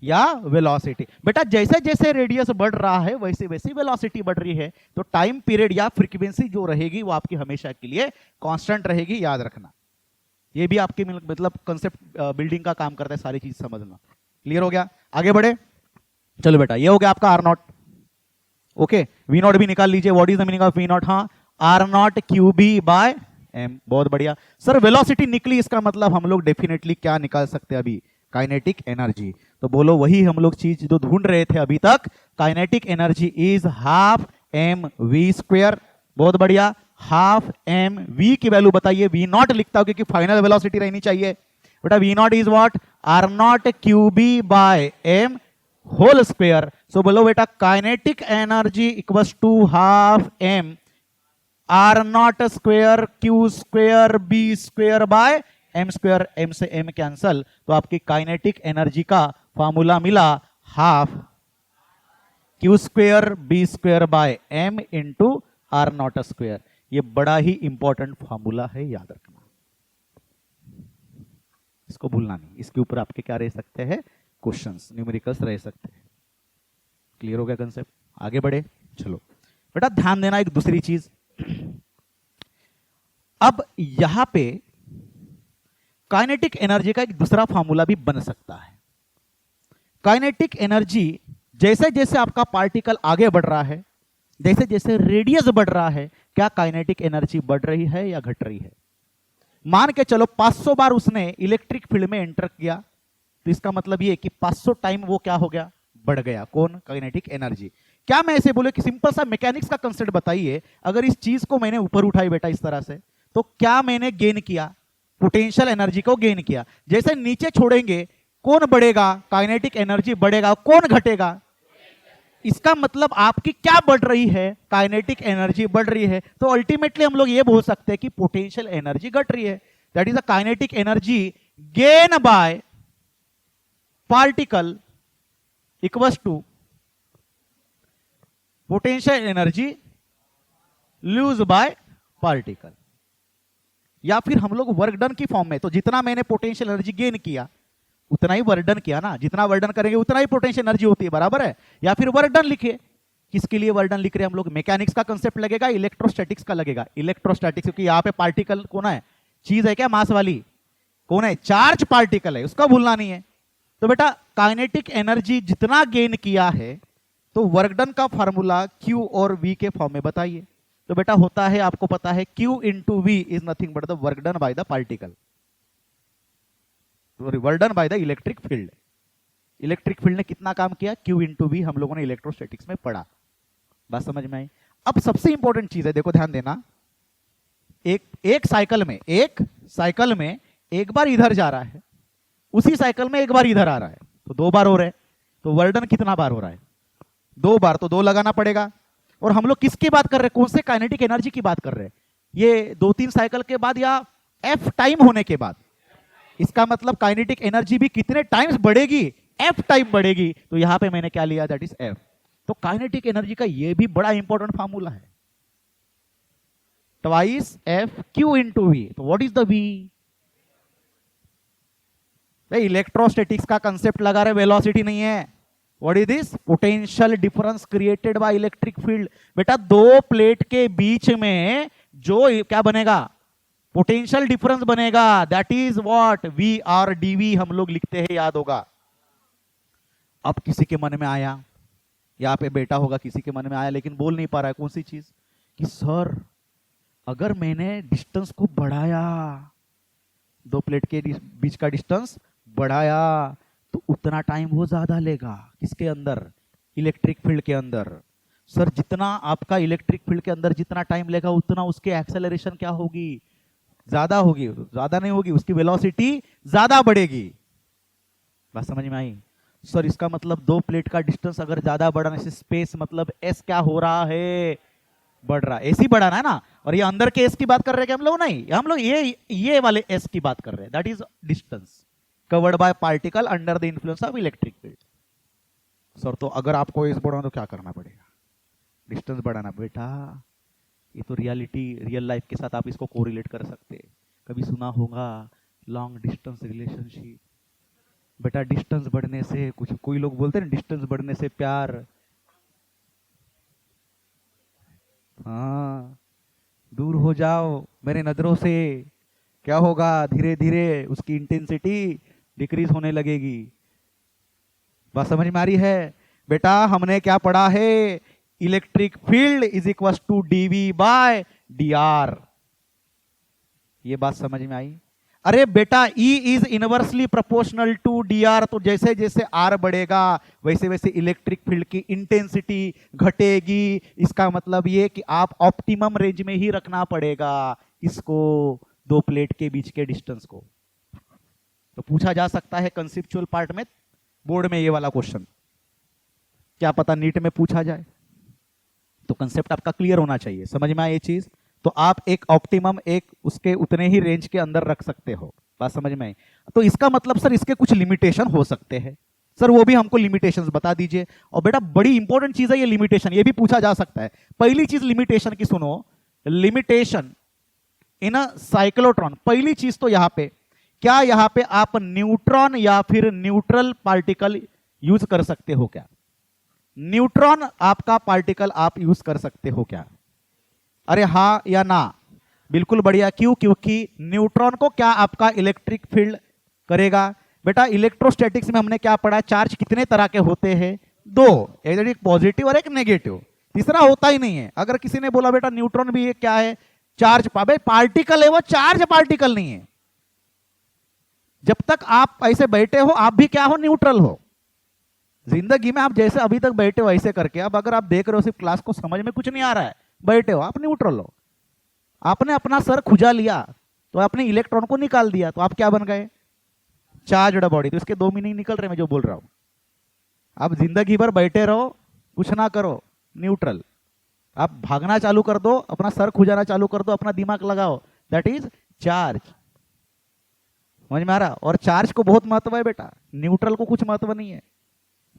या वेलोसिटी। बेटा जैसे जैसे रेडियस बढ़ रहा है वैसे वैसे वेलोसिटी बढ़ रही है, तो टाइम पीरियड या फ्रीक्वेंसी जो रहेगी वो आपकी हमेशा के लिए कांस्टेंट रहेगी, याद रखना। ये भी आपके मतलब कंसेप्ट बिल्डिंग का काम करता है, सारी चीज समझना। क्लियर हो गया? आगे बढ़े, चलो बेटा ये हो गया आपका R not. Okay, V not भी निकाल लीजिए, what is the meaning of V not, हाँ R not Q B by M, बहुत बढ़िया। सर वेलोसिटी निकली, इसका मतलब हम लोग डेफिनेटली क्या निकाल सकते हैं अभी, काइनेटिक एनर्जी। तो बोलो वही हम लोग चीज जो ढूंढ रहे थे अभी तक, kinetic energy is half M V square, बहुत बढ़िया, हाफ एम वी की वैल्यू बताइए, वी नॉट लिखता हूं क्योंकि फाइनल वेलोसिटी रहनी चाहिए बेटा, V not is what, R not Q B by M whole square. So बोलो बेटा kinetic energy equals to half M R not square Q square B square by M square, M से M cancel, तो आपकी kinetic energy का formula मिला half Q square B square by M into R not square. ये बड़ा ही important formula है, याद रखना, इसको भूलना नहीं। इसके ऊपर आपके क्या रह सकते हैं, क्वेश्चंस, न्यूमेरिकल्स रह सकते हैं। क्लियर हो गया कंसेप्ट? आगे बढ़े, चलो बेटा ध्यान देना एक दूसरी चीज, अब यहां पे काइनेटिक एनर्जी का एक दूसरा फॉर्मूला भी बन सकता है। काइनेटिक एनर्जी जैसे जैसे आपका पार्टिकल आगे बढ़ रहा है, जैसे जैसे रेडियस बढ़ रहा है, क्या काइनेटिक एनर्जी बढ़ रही है या घट रही है? मान के चलो 500 बार उसने इलेक्ट्रिक फील्ड में एंटर किया, तो इसका मतलब ये कि 500 टाइम वो क्या हो गया, बढ़ गया। कौन? Kinetic energy. क्या मैं ऐसे बोले कि सिंपल सा मैकेनिक्स का कंसेप्ट बताइए, अगर इस चीज को मैंने ऊपर उठाई बेटा इस तरह से, तो क्या मैंने गेन किया? पोटेंशियल एनर्जी को गेन किया। जैसे नीचे छोड़ेंगे, कौन बढ़ेगा? काइनेटिक एनर्जी बढ़ेगा। कौन घटेगा? इसका मतलब आपकी क्या बढ़ रही है? काइनेटिक एनर्जी बढ़ रही है। तो अल्टीमेटली हम लोग ये बोल सकते हैं कि पोटेंशियल एनर्जी घट रही है। That is a kinetic energy gain by particle equals to potential energy lose by particle. या फिर हम लोग वर्क डन की फॉर्म में, तो जितना मैंने पोटेंशियल एनर्जी गेन किया उतना ही वर्क डन किया ना, जितना वर्क डन करेंगे उतना ही पोटेंशियल एनर्जी होती है, बराबर है? या फिर वर्क डन लिखिए। किसके लिए वर्क डन लिख रहे हैं हम लोग? मैकेनिक्स का कंसेप्ट लगेगा, इलेक्ट्रोस्टैटिक्स का लगेगा। इलेक्ट्रोस्टैटिक्स क्योंकि यहां पे पार्टिकल कौन है? चीज है क्या मास वाली? कौन है? चार्ज पार्टिकल है, उसका भूलना नहीं है। तो बेटा काइनेटिक एनर्जी जितना गेन किया है, तो वर्क डन का फार्मूला Q और V के फॉर्म में बताइए। तो बेटा होता है, आपको पता है, Q into V is nothing but the work done by the particle, work done by the electric field. Electric field ने कितना काम किया? Q इंटू V हम लोगों ने इलेक्ट्रोस्टैटिक्स में पढ़ा। बात समझ में आई? अब सबसे इंपॉर्टेंट चीज है, देखो ध्यान देना, एक साइकिल में एक बार इधर जा रहा है, उसी साइकिल में एक बार इधर आ रहा है, तो 2 बार हो रहे हैं। तो वर्क डन कितना बार हो रहा है? 2 बार, तो 2 लगाना पड़ेगा। और हम लोग किसकी बात कर रहे हैं? कौन से काइनेटिक एनर्जी की बात कर रहे हैं? ये 2-3 साइकिल के बाद या F टाइम होने के बाद? इसका मतलब काइनेटिक एनर्जी भी कितने टाइम्स बढ़ेगी? F टाइम बढ़ेगी। तो यहां पे मैंने क्या लिया? That is F। तो काइनेटिक एनर्जी का ये भी बड़ा इंपॉर्टेंट फार्मूला है, twice F Q into V। तो what is the V? Electrostatics का कंसेप्ट लगा रहे, वेलोसिटी नहीं है। What is this? Potential difference created by electric field. बेटा 2 प्लेट के बीच में जो क्या बनेगा? पोटेंशियल डिफरेंस बनेगा। That is what? We are DV हम लोग लिखते हैं, याद होगा। अब किसी के मन में आया, यहां पे बेटा होगा, किसी के मन में आया लेकिन बोल नहीं पा रहा है, कौन सी चीज? कि सर अगर मैंने डिस्टेंस को बढ़ाया, 2 प्लेट के बीच का डिस्टेंस बढ़ाया, तो उतना टाइम वो ज्यादा लेगा। किसके अंदर? इलेक्ट्रिक फील्ड के अंदर। सर जितना आपका इलेक्ट्रिक फील्ड के अंदर जितना टाइम लेगा, उतना उसके एक्सेलरेशन क्या होगी? ज्यादा होगी। ज्यादा नहीं होगी, उसकी वेलोसिटी ज्यादा बढ़ेगी। बात समझ में आई? सर इसका मतलब 2 प्लेट का डिस्टेंस अगर ज्यादा बढ़ाने से स्पेस मतलब एस क्या हो रहा है? बढ़ रहा है। एस ही बढ़ाना है ना। और ये अंदर के एस की बात कर रहे हैं कि हम लोग? नहीं, हम लोग ये वाले एस की बात कर रहे हैं। That is distance covered by particle under the influence of electric field. Sir तो अगर आपको एस बढ़ाना तो क्या करना पड़ेगा? डिस्टेंस बढ़ाना। बेटा ये तो रियल लाइफ के साथ आप इसको कोरिलेट कर सकते हैं। कभी सुना होगा लॉन्ग डिस्टेंस रिलेशनशिप? बेटा डिस्टेंस बढ़ने से कुछ, कोई लोग बोलते हैं डिस्टेंस बढ़ने से प्यार। हाँ, दूर हो जाओ मेरे नजरों से, क्या होगा? धीरे धीरे उसकी इंटेंसिटी डिक्रीज होने लगेगी। बात समझ में आ रही है? बेटा हमने क्या पढ़ा है? Electric field is equal to DV by D R. ये बात समझ में आई? अरे बेटा E is inversely proportional to D R. तो जैसे जैसे R बढ़ेगा वैसे वैसे इलेक्ट्रिक फील्ड की इंटेंसिटी घटेगी। इसका मतलब ये कि आप ऑप्टिमम रेंज में ही रखना पड़ेगा इसको, 2 प्लेट के बीच के डिस्टेंस को। तो पूछा जा सकता है कंसेप्चुअल पार्ट में, बोर्ड में ये वाला क्वेश्चन, क्या पता नीट में पूछा जाए। तो कंसेप्ट आपका क्लियर होना चाहिए, समझ में आए ये चीज? तो आप एक ऑप्टिमम एक उसके उतने ही रेंज के अंदर रख सकते हो। बात समझ में आई? तो इसका मतलब सर इसके कुछ लिमिटेशन हो सकते हैं। सर वो भी हमको लिमिटेशंस बता दीजिए। और बेटा बड़ी इंपॉर्टेंट चीज है ये लिमिटेशन, ये भी पूछा जा सकता है। पहली चीज लिमिटेशन की सुनो, लिमिटेशन इन अ साइक्लोट्रॉन। पहली चीज तो यहां पे क्या, यहां पे आप न्यूट्रॉन या फिर न्यूट्रल पार्टिकल यूज कर सकते हो क्या? न्यूट्रॉन आपका पार्टिकल आप यूज कर सकते हो क्या? अरे हाँ या ना? बिल्कुल बढ़िया। क्यों? क्योंकि न्यूट्रॉन को क्या आपका इलेक्ट्रिक फील्ड करेगा। बेटा इलेक्ट्रोस्टैटिक्स में हमने क्या पढ़ा? चार्ज कितने तरह के होते हैं? 2, एक पॉजिटिव और एक नेगेटिव। तीसरा होता ही नहीं है। अगर किसी ने बोला बेटा न्यूट्रॉन भी क्या है, चार्ज पार्टिकल है, वो चार्ज पार्टिकल नहीं है। जब तक आप ऐसे बैठे हो आप भी क्या हो, न्यूट्रल हो। जिंदगी में आप जैसे अभी तक बैठे हो ऐसे करके, अब अगर आप देख रहे हो सिर्फ क्लास को समझ में कुछ नहीं आ रहा है, बैठे हो आप न्यूट्रल हो। आपने अपना सर खुजा लिया तो आपने इलेक्ट्रॉन को निकाल दिया, तो आप क्या बन गए, चार्ज्ड बॉडी। तो इसके दो मीनिंग निकल रहे हैं मैं जो बोल रहा हूं। आप जिंदगी भर बैठे रहो, कुछ ना करो, न्यूट्रल। आप भागना चालू कर दो, अपना सर खुजाना चालू कर दो, अपना दिमाग लगाओ, दैट इज चार्ज। समझ में आ रहा? और चार्ज को बहुत महत्व है बेटा, न्यूट्रल को कुछ महत्व नहीं है।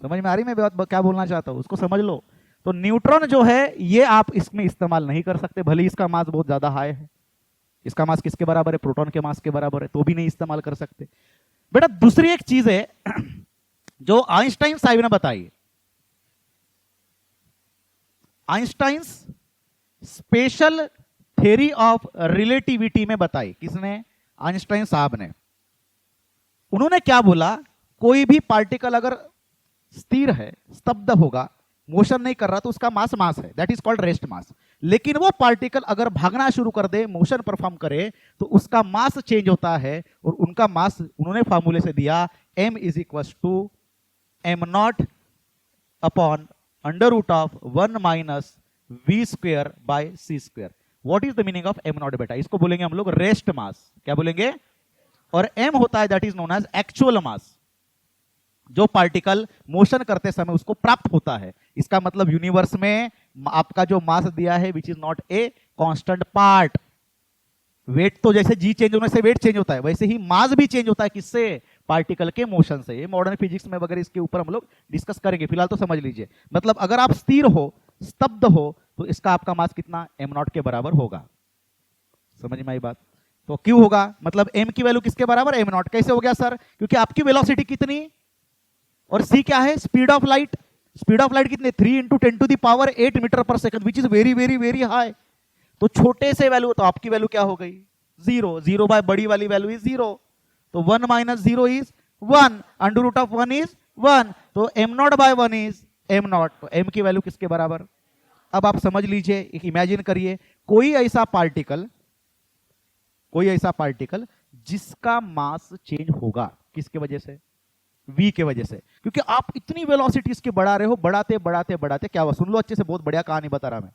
समझ में आ रही मैं बात क्या बोलना चाहता हूं, उसको समझ लो। तो न्यूट्रॉन जो है ये आप इसमें इस्तेमाल नहीं कर सकते, भले इसका मास बहुत ज्यादा हाई है। इसका मास किसके बराबर है, प्रोटॉन के मास के बराबर है, तो भी नहीं इस्तेमाल कर सकते। बेटा दूसरी एक चीज है जो आइंस्टाइन साहब ने बताई। Einstein special theory of relativity में बताई। किसने? आइंस्टाइन साहब ने। उन्होंने क्या बोला, कोई भी पार्टिकल अगर स्थिर है, स्तब्ध होगा, मोशन नहीं कर रहा, तो उसका मास मास है, that is called rest mass. लेकिन वो पार्टिकल अगर भागना शुरू कर दे, मोशन परफॉर्म करे, तो उसका मास चेंज होता है। और उनका मास उन्होंने फार्मूले से दिया, m is equal to M naught upon under root of 1 minus V square by C square. What is the meaning of M naught बेटा? इसको बोलेंगे हम लोग रेस्ट मास। क्या बोलेंगे? और m होता है that is known as actual mass, जो पार्टिकल मोशन करते समय उसको प्राप्त होता है। इसका मतलब यूनिवर्स में आपका जो मास दिया है which is not a constant part. Wait तो जैसे जी चेंज होने से वेट चेंज होता है, वैसे ही मास भी चेंज होता है। किससे? पार्टिकल के मोशन से। ये मॉडर्न फिजिक्स में वगैरह इसके ऊपर हम लोग डिस्कस करेंगे, फिलहाल तो समझ लीजिए। मतलब अगर आप स्थिर हो, स्तब्ध हो, तो इसका आपका मास कितना, एम नॉट के बराबर होगा। समझ में आई बात? तो क्यों होगा, मतलब एम की वैल्यू किसके बराबर, एम नॉट। कैसे हो गया सर? क्योंकि आपकी वेलोसिटी कितनी और सी क्या है, speed of light. Speed of light कितने, 3 × 10⁸ मीटर पर second, which is very very very high. तो छोटे से वैल्यू, तो आपकी वैल्यू क्या हो गई, 0। 0 बाय बड़ी वाली वैल्यू इज 0, तो 1 minus 0 is 1, under root of 1 is 1, तो M naught by 1 is M naught. तो एम की वैल्यू किसके बराबर? अब आप समझ लीजिए, एक इमेजिन करिए, कोई ऐसा पार्टिकल जिसका मास चेंज होगा, किसके वजह से, v के वजह से। क्योंकि आप इतनी वेलोसिटी इसकी बढ़ा रहे हो, बढ़ाते बढ़ाते बढ़ाते क्या हुआ, सुन लो अच्छे से, बहुत बढ़िया कहानी बता रहा मैं।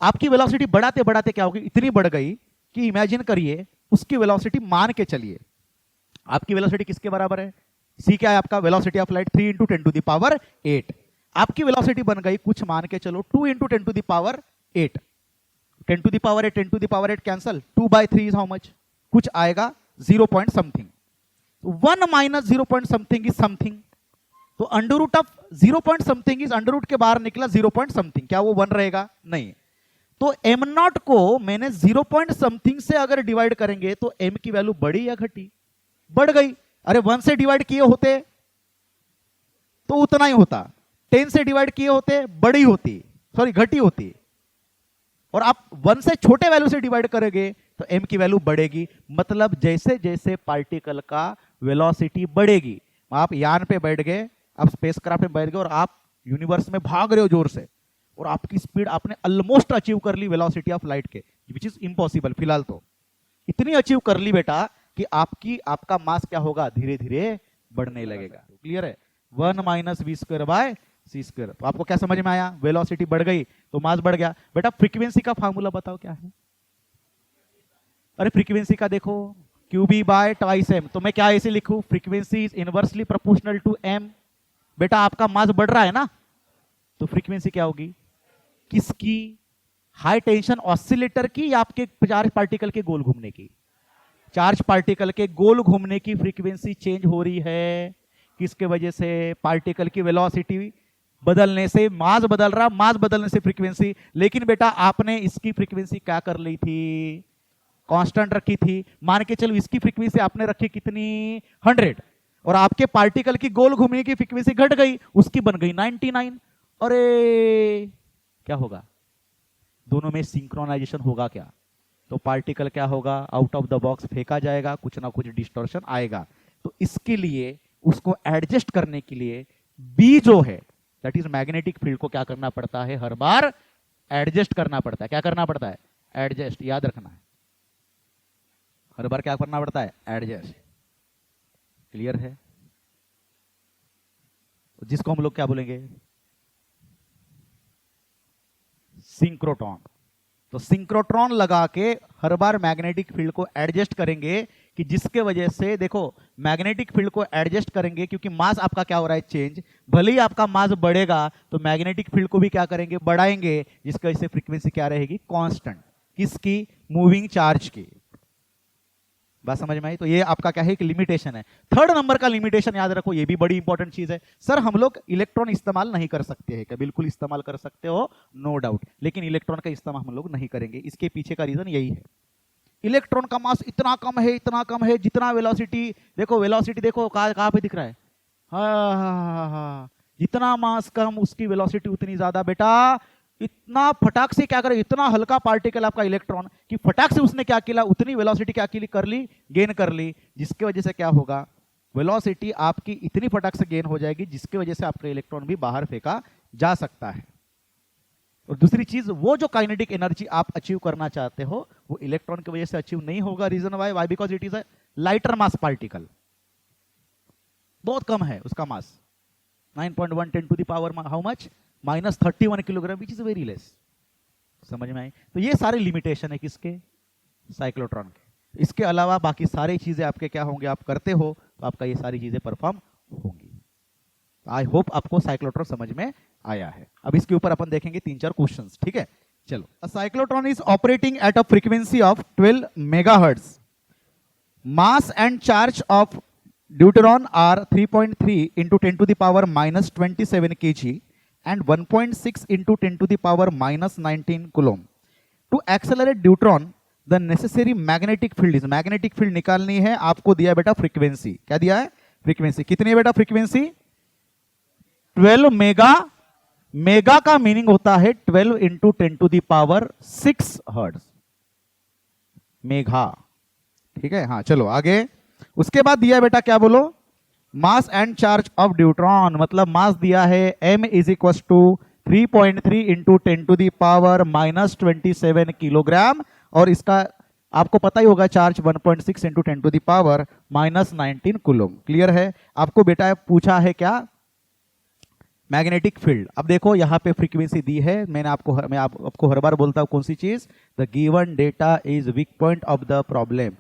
आपकी वेलोसिटी बढ़ाते बढ़ाते क्या होगी, इतनी बढ़ गई कि इमेजिन करिए उसकी वेलोसिटी, मान के चलिए आपकी वेलोसिटी किसके बराबर है, c क्या है आपका, वेलोसिटी ऑफ लाइट 3 × 10⁸। आपकी वेलोसिटी बन गई कुछ मान के चलो 2 × 10⁸। 10⁸ 10⁸ कैंसल, 2/3 इज हाउ मच, कुछ आएगा 0 point something. 1 minus 0 point something is something, तो under root of 0 point something is under root के बाहर निकला 0 पॉइंट समथिंग, क्या वो 1 रहेगा, नहीं। तो m नॉट को मैंने 0 पॉइंट समथिंग से अगर डिवाइड करेंगे तो m की वैल्यू बढ़ी या घटी, बढ़ गई। अरे 1 से डिवाइड किए होते तो उतना ही होता, 10 से डिवाइड किए होते बड़ी होती, सॉरी घटी होती। और आप 1 से छोटे वैल्यू से डिवाइड करेंगे तो m की वैल्यू बढ़ेगी। मतलब जैसे जैसे पार्टिकल का वेलोसिटी बढ़ेगी, आप यान पे बैठ गए, आप स्पेसक्राफ्ट में बैठ गए और आप यूनिवर्स में भाग रहे हो जोर से, और आपकी स्पीड आपने ऑलमोस्ट अचीव कर ली वेलोसिटी ऑफ लाइट के, विच इज इम्पॉसिबल। फिलहाल तो इतनी अचीव कर ली बेटा कि आपका मास क्या होगा, धीरे धीरे बढ़ने लगेगा। क्लियर है? 1 minus V square by C square. तो आपको क्या समझ में आया, वेलोसिटी बढ़ गई तो मास बढ़ गया। बेटा फ्रीक्वेंसी का फार्मूला बताओ क्या है। अरे फ्रीक्वेंसी का देखो, QB बाय ट्वाइस m, तो मैं क्या ऐसे लिखूं, frequency is inversely proportional to m। बेटा आपका मास बढ़ रहा है ना, तो फ्रीक्वेंसी क्या होगी, किसकी, हाई टेंशन ऑसिलेटर की या आपके चार्ज पार्टिकल के गोल घूमने की, चार्ज पार्टिकल के गोल घूमने की फ्रीक्वेंसी चेंज हो रही है। किसके वजह से, पार्टिकल की वेलोसिटी बदलने से मास बदल रहा, मास बदलने से फ्रीक्वेंसी। लेकिन बेटा आपने इसकी फ्रीक्वेंसी क्या कर ली थी, कांस्टेंट रखी थी। मान के चलो इसकी फ्रीक्वेंसी आपने रखी कितनी, 100, और आपके पार्टिकल की गोल घूमने की फ्रीक्वेंसी घट गई, उसकी बन गई 99। अरे क्या होगा, दोनों में सिंक्रोनाइजेशन होगा क्या, तो पार्टिकल क्या होगा, आउट ऑफ द बॉक्स फेंका जाएगा, कुछ ना कुछ डिस्टॉर्शन आएगा। तो इसके लिए उसको एडजस्ट करने के लिए बी जो है दैट इज मैग्नेटिक फील्ड को क्या करना पड़ता है, हर बार एडजस्ट करना पड़ता है। क्या करना पड़ता है? एडजस्ट, याद रखना है, हर बार क्या करना पड़ता है? एडजस्ट। क्लियर है? जिसको हम लोग क्या बोलेंगे? सिंक्रोट्रॉन। तो सिंक्रोट्रॉन लगा के हर बार मैग्नेटिक फील्ड को एडजस्ट करेंगे, कि जिसके वजह से देखो मैग्नेटिक फील्ड को एडजस्ट करेंगे, क्योंकि मास आपका क्या हो रहा है? चेंज। भले ही आपका मास बढ़ेगा तो मैग्नेटिक फील्ड को भी क्या करेंगे? बढ़ाएंगे, जिसकी वजह से फ्रीक्वेंसी क्या रहेगी? कांस्टेंट। किसकी? मूविंग चार्ज की। बात समझ में आई? तो ये आपका क्या है? एक लिमिटेशन है। थर्ड नंबर का लिमिटेशन याद रखो, ये भी बड़ी इंपॉर्टेंट चीज है। सर हम लोग इलेक्ट्रॉन इस्तेमाल नहीं कर सकते हैं क्या? बिल्कुल इस्तेमाल कर सकते हो, नो डाउट, लेकिन इलेक्ट्रॉन का इस्तेमाल हम लोग नहीं करेंगे। इसके पीछे का रीजन यही है, इलेक्ट्रॉन का मास इतना कम है, इतना कम है, जितना वेलोसिटी देखो, वेलोसिटी देखो कहां पे दिख रहा है? हाँ, जितना मास कम उसकी वेलोसिटी उतनी ज्यादा। बेटा इतना फटाक से क्या करे? इतना हल्का पार्टिकल आपका इलेक्ट्रॉन, कि फटाक से उसने क्या किया? उतनी वेलोसिटी क्या की? कर ली, गेन कर ली, जिसकी वजह से क्या होगा? वेलोसिटी आपकी इतनी फटाक से गेन हो जाएगी, जिसकी वजह से आपका इलेक्ट्रॉन भी बाहर फेंका जा सकता है। और दूसरी चीज, वो जो काइनेटिक एनर्जी आप अचीव करना चाहते हो, वो इलेक्ट्रॉन की वजह से अचीव नहीं होगा। Reason why? Because it is a lighter mass particle, बहुत कम है उसका mass, 9.1 10 to the power how much? -31 kilogram, which is very less. समझ में आई? तो ये सारे लिमिटेशन है किसके? साइक्लोट्रॉन के। इसके अलावा बाकी सारी चीजें आपके क्या होंगे? आप करते हो तो आपका ये सारी चीजें परफॉर्म होंगी। आई होप आपको साइक्लोट्रॉन समझ में आया है। अब इसके ऊपर अपन देखेंगे 3-4 क्वेश्चंस, ठीक है? चलो, a cyclotron is operating at a frequency of 12 megahertz. Mass and charge of deuteron are 3.3 into 10 to the power -27 kg and 1.6 into 10 to the power -19 coulomb. To accelerate deuteron, the necessary magnetic field is, magnetic field निकालनी है, आपको दिया बेटा frequency. क्या दिया है? Frequency. कितनी है बेटा फ्रीक्वेंसी? 12 मेगा। मेगा का मीनिंग होता है 12 into 10 to the power 6 hertz, mega. ठीक है? हाँ चलो आगे। उसके बाद दिया बेटा क्या बोलो? Mass and charge of deuteron, मतलब मास दिया है m is equal to 3.3 into 10 to the power -27 kilogram, और इसका आपको पता ही होगा charge 1.6 into 10 to the power -19 coulomb. Clear है? आपको बेटा पूछा है क्या? Magnetic field. अब देखो यहाँ पे फ्रीक्वेंसी दी है, मैं आपको हर बार बोलता हूँ कौन सी चीज? The given data is weak point of the problem.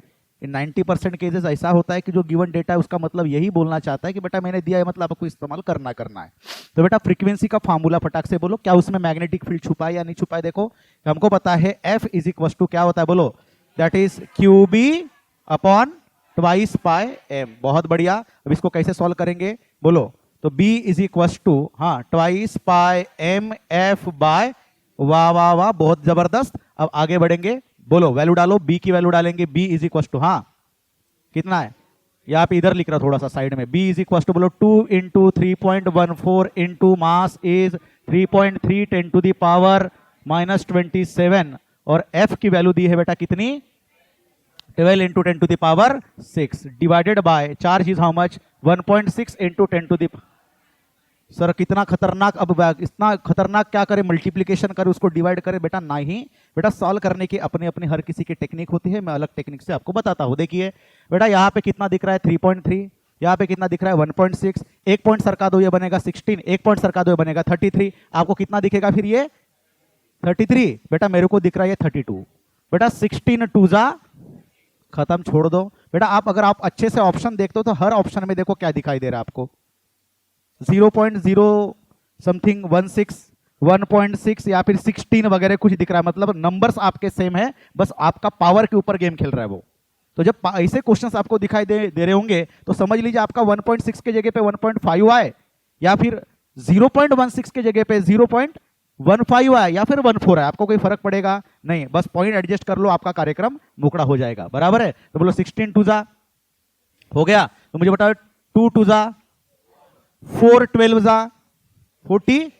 In 90% cases ऐसा होता है कि जो गिवन डेटा है उसका मतलब यही बोलना चाहता है कि बेटा मैंने दिया है, मतलब आपको इस्तेमाल करना है। तो बेटा फ्रीक्वेंसी का फार्मूला फटाक से बोलो, क्या उसमें मैग्नेटिक फील्ड छुपा है या नहीं छुपा है? देखो हमको पता है F इज इक्वल टू क्या होता है? बोलो, that is QB upon twice pi M। बहुत बढ़िया। अब इसको कैसे सॉल्व करेंगे? बोलो, तो B इज इक्वल टू हाँ ट्वाइस पाई MF बाय, वाह वाह वाह, बहुत जबरदस्त। अब आगे बढ़ेंगे, बोलो वैल्यू डालो, B की वैल्यू डालेंगे, B इज इक्वल टू हाँ कितना है? यहाँ पे इधर लिख रहा थोड़ा सा साइड में, B इज इक्वल टू बोलो 2 into 3.14 into mass is 3.3 10 to the power -27, और F की वैल्यू दी है बेटा कितनी? 12 into 10 to the power 6 divided by charge is how much? 1.6 into 10 to the. Sir कितना खतरनाक, अब इतना खतरनाक क्या करे? मल्टीप्लीकेशन करे, उसको डिवाइड करे? बेटा नहीं, बेटा सॉल्व करने की अपने अपने हर किसी की टेक्निक होती है, मैं अलग टेक्निक से आपको बताता हूं। देखिए बेटा यहाँ पे कितना दिख रहा है? 3.3, यहाँ पे कितना दिख रहा है? 1.6, एक पॉइंट सरका दो ये बनेगा 16, एक पॉइंट सरका दो ये बनेगा 33, आपको कितना दिखेगा फिर? ये 33। बेटा मेरे को दिख रहा है ये 32। बेटा 16 2 जा खत्म, छोड़ दो। बेटा आप अगर आप अच्छे से ऑप्शन देखते हो तो हर ऑप्शन में देखो क्या दिखाई दे रहा है आपको? 0.0 समथिंग, 16, 1.6 या फिर 16 वगैरह कुछ दिख रहा है, मतलब नंबर्स आपके सेम है, बस आपका पावर के ऊपर गेम खेल रहा है वो। तो जब ऐसे क्वेश्चंस आपको दिखाई दे रहे होंगे तो समझ लीजिए आपका 1.6 के जगह पे 1.5 आए, या फिर 0.16 के जगह पे 0.15 आए, या फिर 14 आए, आपको कोई फर्क पड़ेगा नहीं, बस पॉइंट एडजस्ट कर लो, आपका कार्यक्रम मुकड़ा हो जाएगा। बराबर है? तो बोलो 16 2 जा हो गया, तो मुझे बताओ 2 2 जा 4 12 जा 40,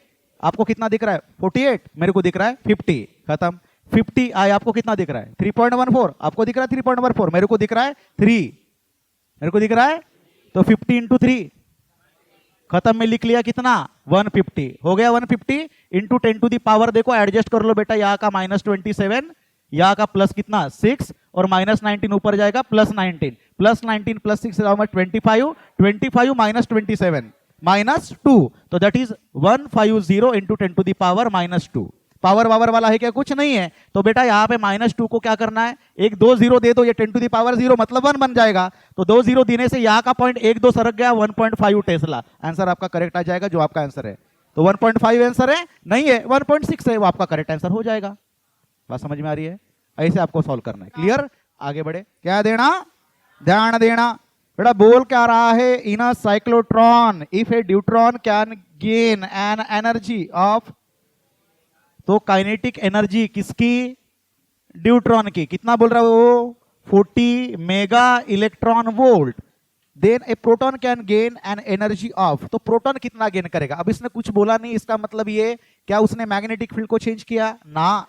आपको कितना दिख रहा है? 48, मेरे को दिख रहा है 50, खत्म। 50 आए, आपको कितना दिख रहा है? 3.14, आपको दिख रहा है 3.14, मेरे को दिख रहा है 3, मेरे को दिख रहा है, तो 50 इंटू 3 खत्म में लिख लिया कितना 150 हो गया। 150 इंटू 10 टू दी पावर, देखो एडजस्ट कर लो बेटा, यहाँ का -27, यहाँ का प्लस कितना 6 और -19 ऊपर जाएगा +19 +19 +6 25 25 -27 -2, तो that is 150 into 10 to the power -2। Power वावर वाला है क्या? कुछ नहीं है। तो बेटा यहाँ पे -2 को क्या करना है, एक 2 0 दे दो, ये 10 टू दी पावर 0 मतलब 1 बन जाएगा। तो 2 0 देने से यहाँ का पॉइंट 1 2 सरक गया, 1.5 टेस्ला। आंसर आपका करेक्ट आ जाएगा, जो आपका आंसर है। तो 1.5 आंसर है नहीं है, 1.6 है, वो आपका करेक्ट आंसर हो जाएगा। बात समझ में आ रही है? ऐसे आपको सॉल्व करना है। क्लियर? आगे बढ़े। क्या देना? ध्यान देना बेटा। बोल क्या रहा है, in a cyclotron if a deuteron can gain an energy of, तो काइनेटिक एनर्जी किसकी? ड्यूट्रॉन की। कितना बोल रहा है वो? 40 mega electron volt. Then a proton can gain an energy of, तो प्रोटॉन कितना गेन करेगा? अब इसने कुछ बोला नहीं, इसका मतलब ये, क्या उसने मैग्नेटिक फील्ड को चेंज किया? ना।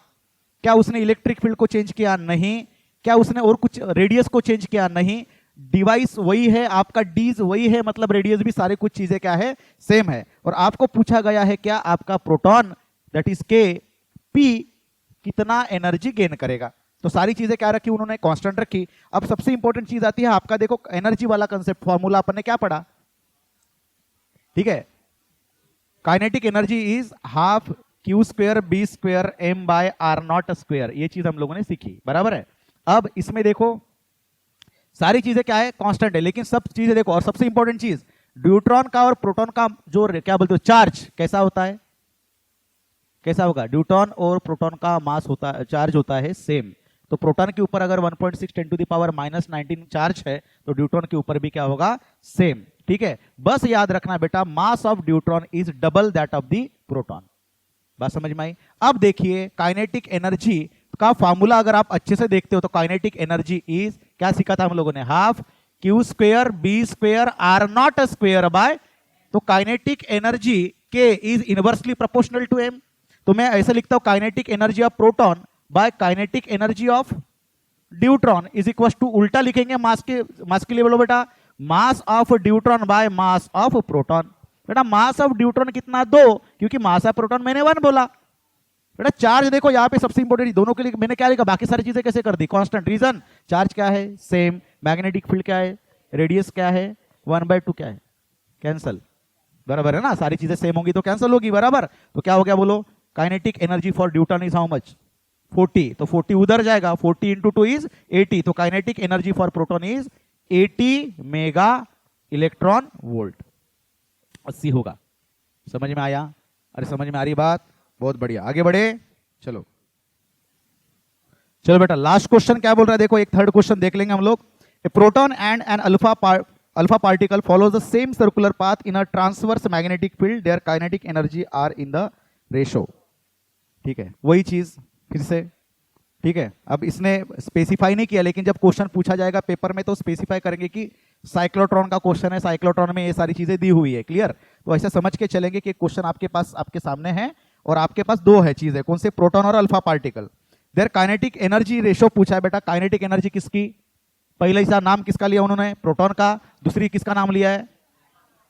क्या उसने इलेक्ट्रिक फील्ड को चेंज किया? नहीं। क्या उसने और कुछ रेडियस को चेंज किया? नहीं। डिवाइस वही है, आपका डीज वही है, मतलब रेडियस भी, सारे कुछ चीजें क्या है? सेम है। और आपको पूछा गया है क्या? आपका प्रोटॉन दैट इज के पी कितना एनर्जी गेन करेगा। तो सारी चीजें क्या रखी उन्होंने? कांस्टेंट रखी। अब सबसे इंपॉर्टेंट चीज आती है आपका, देखो एनर्जी वाला कंसेप्ट, फॉर्मूला अपन ने क्या पढ़ा? ठीक है, kinetic energy is half Q² B² m/r0²। ये चीज हम लोगों ने सीखी, बराबर है। अब इसमें देखो सारी चीजें क्या है? कांस्टेंट है, लेकिन सब चीजें देखो। और सबसे इंपॉर्टेंट चीज, ड्यूट्रॉन का और प्रोटॉन का जो क्या बोलते हो चार्ज कैसा होता है? कैसा होगा? ड्यूट्रॉन और प्रोटॉन का मास होता है, चार्ज होता है सेम। तो प्रोटॉन के ऊपर अगर 1.6 10 टू द पावर -19 चार्ज है, तो ड्यूट्रॉन के ऊपर भी क्या होगा? सेम। ठीक है, बस याद रखना बेटा, mass of deuteron is double that of the proton. बात समझ में आई? अब देखिए काइनेटिक एनर्जी का फॉर्मूला अगर आप अच्छे से देखते हो, तो काइनेटिक एनर्जी इज, क्या सीखा था हम लोगों ने? Half Q² B² r0², by, तो काइनेटिक एनर्जी के is inversely proportional to m। तो मैं ऐसे लिखता हूं, kinetic energy of proton by kinetic energy of deuteron is equal to, उल्टा लिखेंगे मास के लिए बोलो बेटा, mass of deuteron by mass of proton. बेटा मास ऑफ ड्यूट्रॉन कितना? 2, क्योंकि मास ऑफ प्रोटॉन मैंने 1 बोला। बेटा चार्ज देखो यहाँ पे सबसे इंपॉर्टेंट, दोनों के लिए मैंने क्या लिखा, बाकी सारी चीजें कैसे कर दी? कांस्टेंट। रीजन, चार्ज क्या है? सेम। मैग्नेटिक फील्ड क्या है? रेडियस क्या है? 1/2 क्या है? कैंसल, बराबर है ना? सारी चीजें सेम होंगी तो कैंसल होगी, बराबर। तो क्या हो गया बोलो? Kinetic energy for deuteron is how much? 40, तो 40 उधर जाएगा, 40 इंटू 2 इज 80। तो kinetic energy for proton is 80 mega electron volt, 80 होगा। समझ में आया? अरे समझ में आ रही बात? बहुत बढ़िया, आगे बढ़े। चलो चलो बेटा, लास्ट क्वेश्चन क्या बोल रहा है देखो, एक थर्ड क्वेश्चन देख लेंगे हम लोग। A proton and an alpha particle follows the same circular path in a transverse magnetic field, their kinetic energy are in the ratio. ठीक है, वही चीज फिर से। ठीक है, अब इसने स्पेसिफाई नहीं किया, लेकिन जब क्वेश्चन पूछा जाएगा पेपर में तो स्पेसिफाई करेंगे कि साइक्लोट्रॉन का क्वेश्चन है, साइक्लोट्रॉन में ये सारी चीजें दी हुई है। क्लियर? तो ऐसे समझ के चलेंगे कि क्वेश्चन आपके पास, आपके सामने है, और आपके पास 2 है चीजें, कौन से? प्रोटॉन और alpha particle. Their kinetic energy ratio पूछा है बेटा। काइनेटिक एनर्जी किसकी? पहले इसका नाम किसका लिया उन्होंने? प्रोटॉन का। दूसरी किसका नाम लिया है?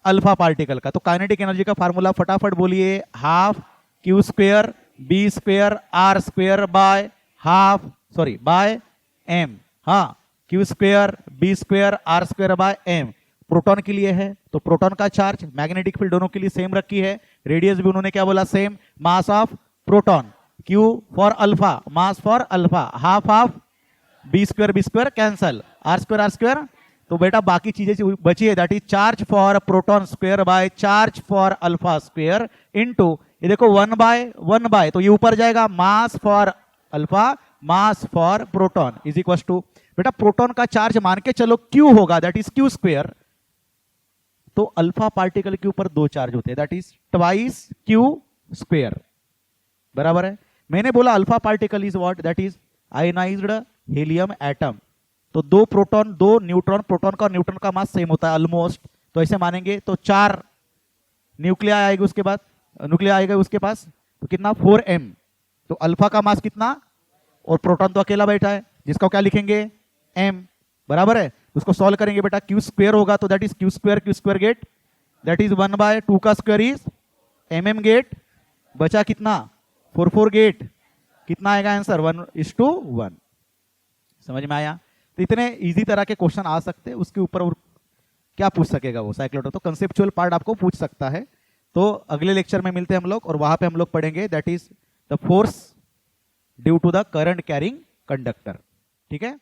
अल्फा पार्टिकल का। तो काइनेटिक एनर्जी का फार्मूला फटाफट बोलिए, half Q² B² r² by half, sorry by m। हाँ, Q² B² r² bye m। Proton के लिए है, तो प्रोटॉन का चार्ज, मैग्नेटिक फील्ड दोनों के लिए सेम रखी है, रेडियस भी उन्होंने क्या बोला? Same. Mass of proton Q for alpha, mass for alpha, half of B² cancel, r²। तो बेटा बाकी चीजें बची है, that is charge for proton square by charge for alpha square into, ये देखो 1/1, तो ये ऊपर जाएगा, mass for alpha mass for proton is equal to, बेटा प्रोटॉन का चार्ज मान के चलो Q होगा, दैट इज Q²। तो अल्फा पार्टिकल के ऊपर 2 चार्ज होते हैं, दैट इज ट्वाइस Q², बराबर है। मैंने बोला alpha particle is what? That is ionised helium atom. तो 2 प्रोटॉन 2 न्यूट्रॉन, प्रोटॉन का और न्यूट्रॉन का मास सेम होता है ऑलमोस्ट, तो ऐसे मानेंगे। तो 4 न्यूक्लिया आएगा उसके बाद, न्यूक्लिया आएगा उसके पास, तो कितना? 4m। तो अल्फा का मास कितना? और प्रोटॉन तो अकेला बैठा है, जिसका क्या लिखेंगे? m, बराबर है। उसको सॉल्व करेंगे बेटा, Q² होगा, तो that is Q² get that is 1/2 का स्क्वायर इज mm गेट, बचा कितना 4 गेट, कितना आएगा आंसर 1:1। समझ में आया? तो इतने इजी तरह के क्वेश्चन आ सकते हैं, उसके ऊपर और क्या पूछ सकेगा वो साइक्लोट्रॉन, तो कंसेप्चुअल पार्ट आपको पूछ सकता है। तो अगले लेक्चर में मिलते हैं हम लोग, और वहां पे हम लोग पढ़ेंगे that is the force due to the current carrying conductor. ठीक है।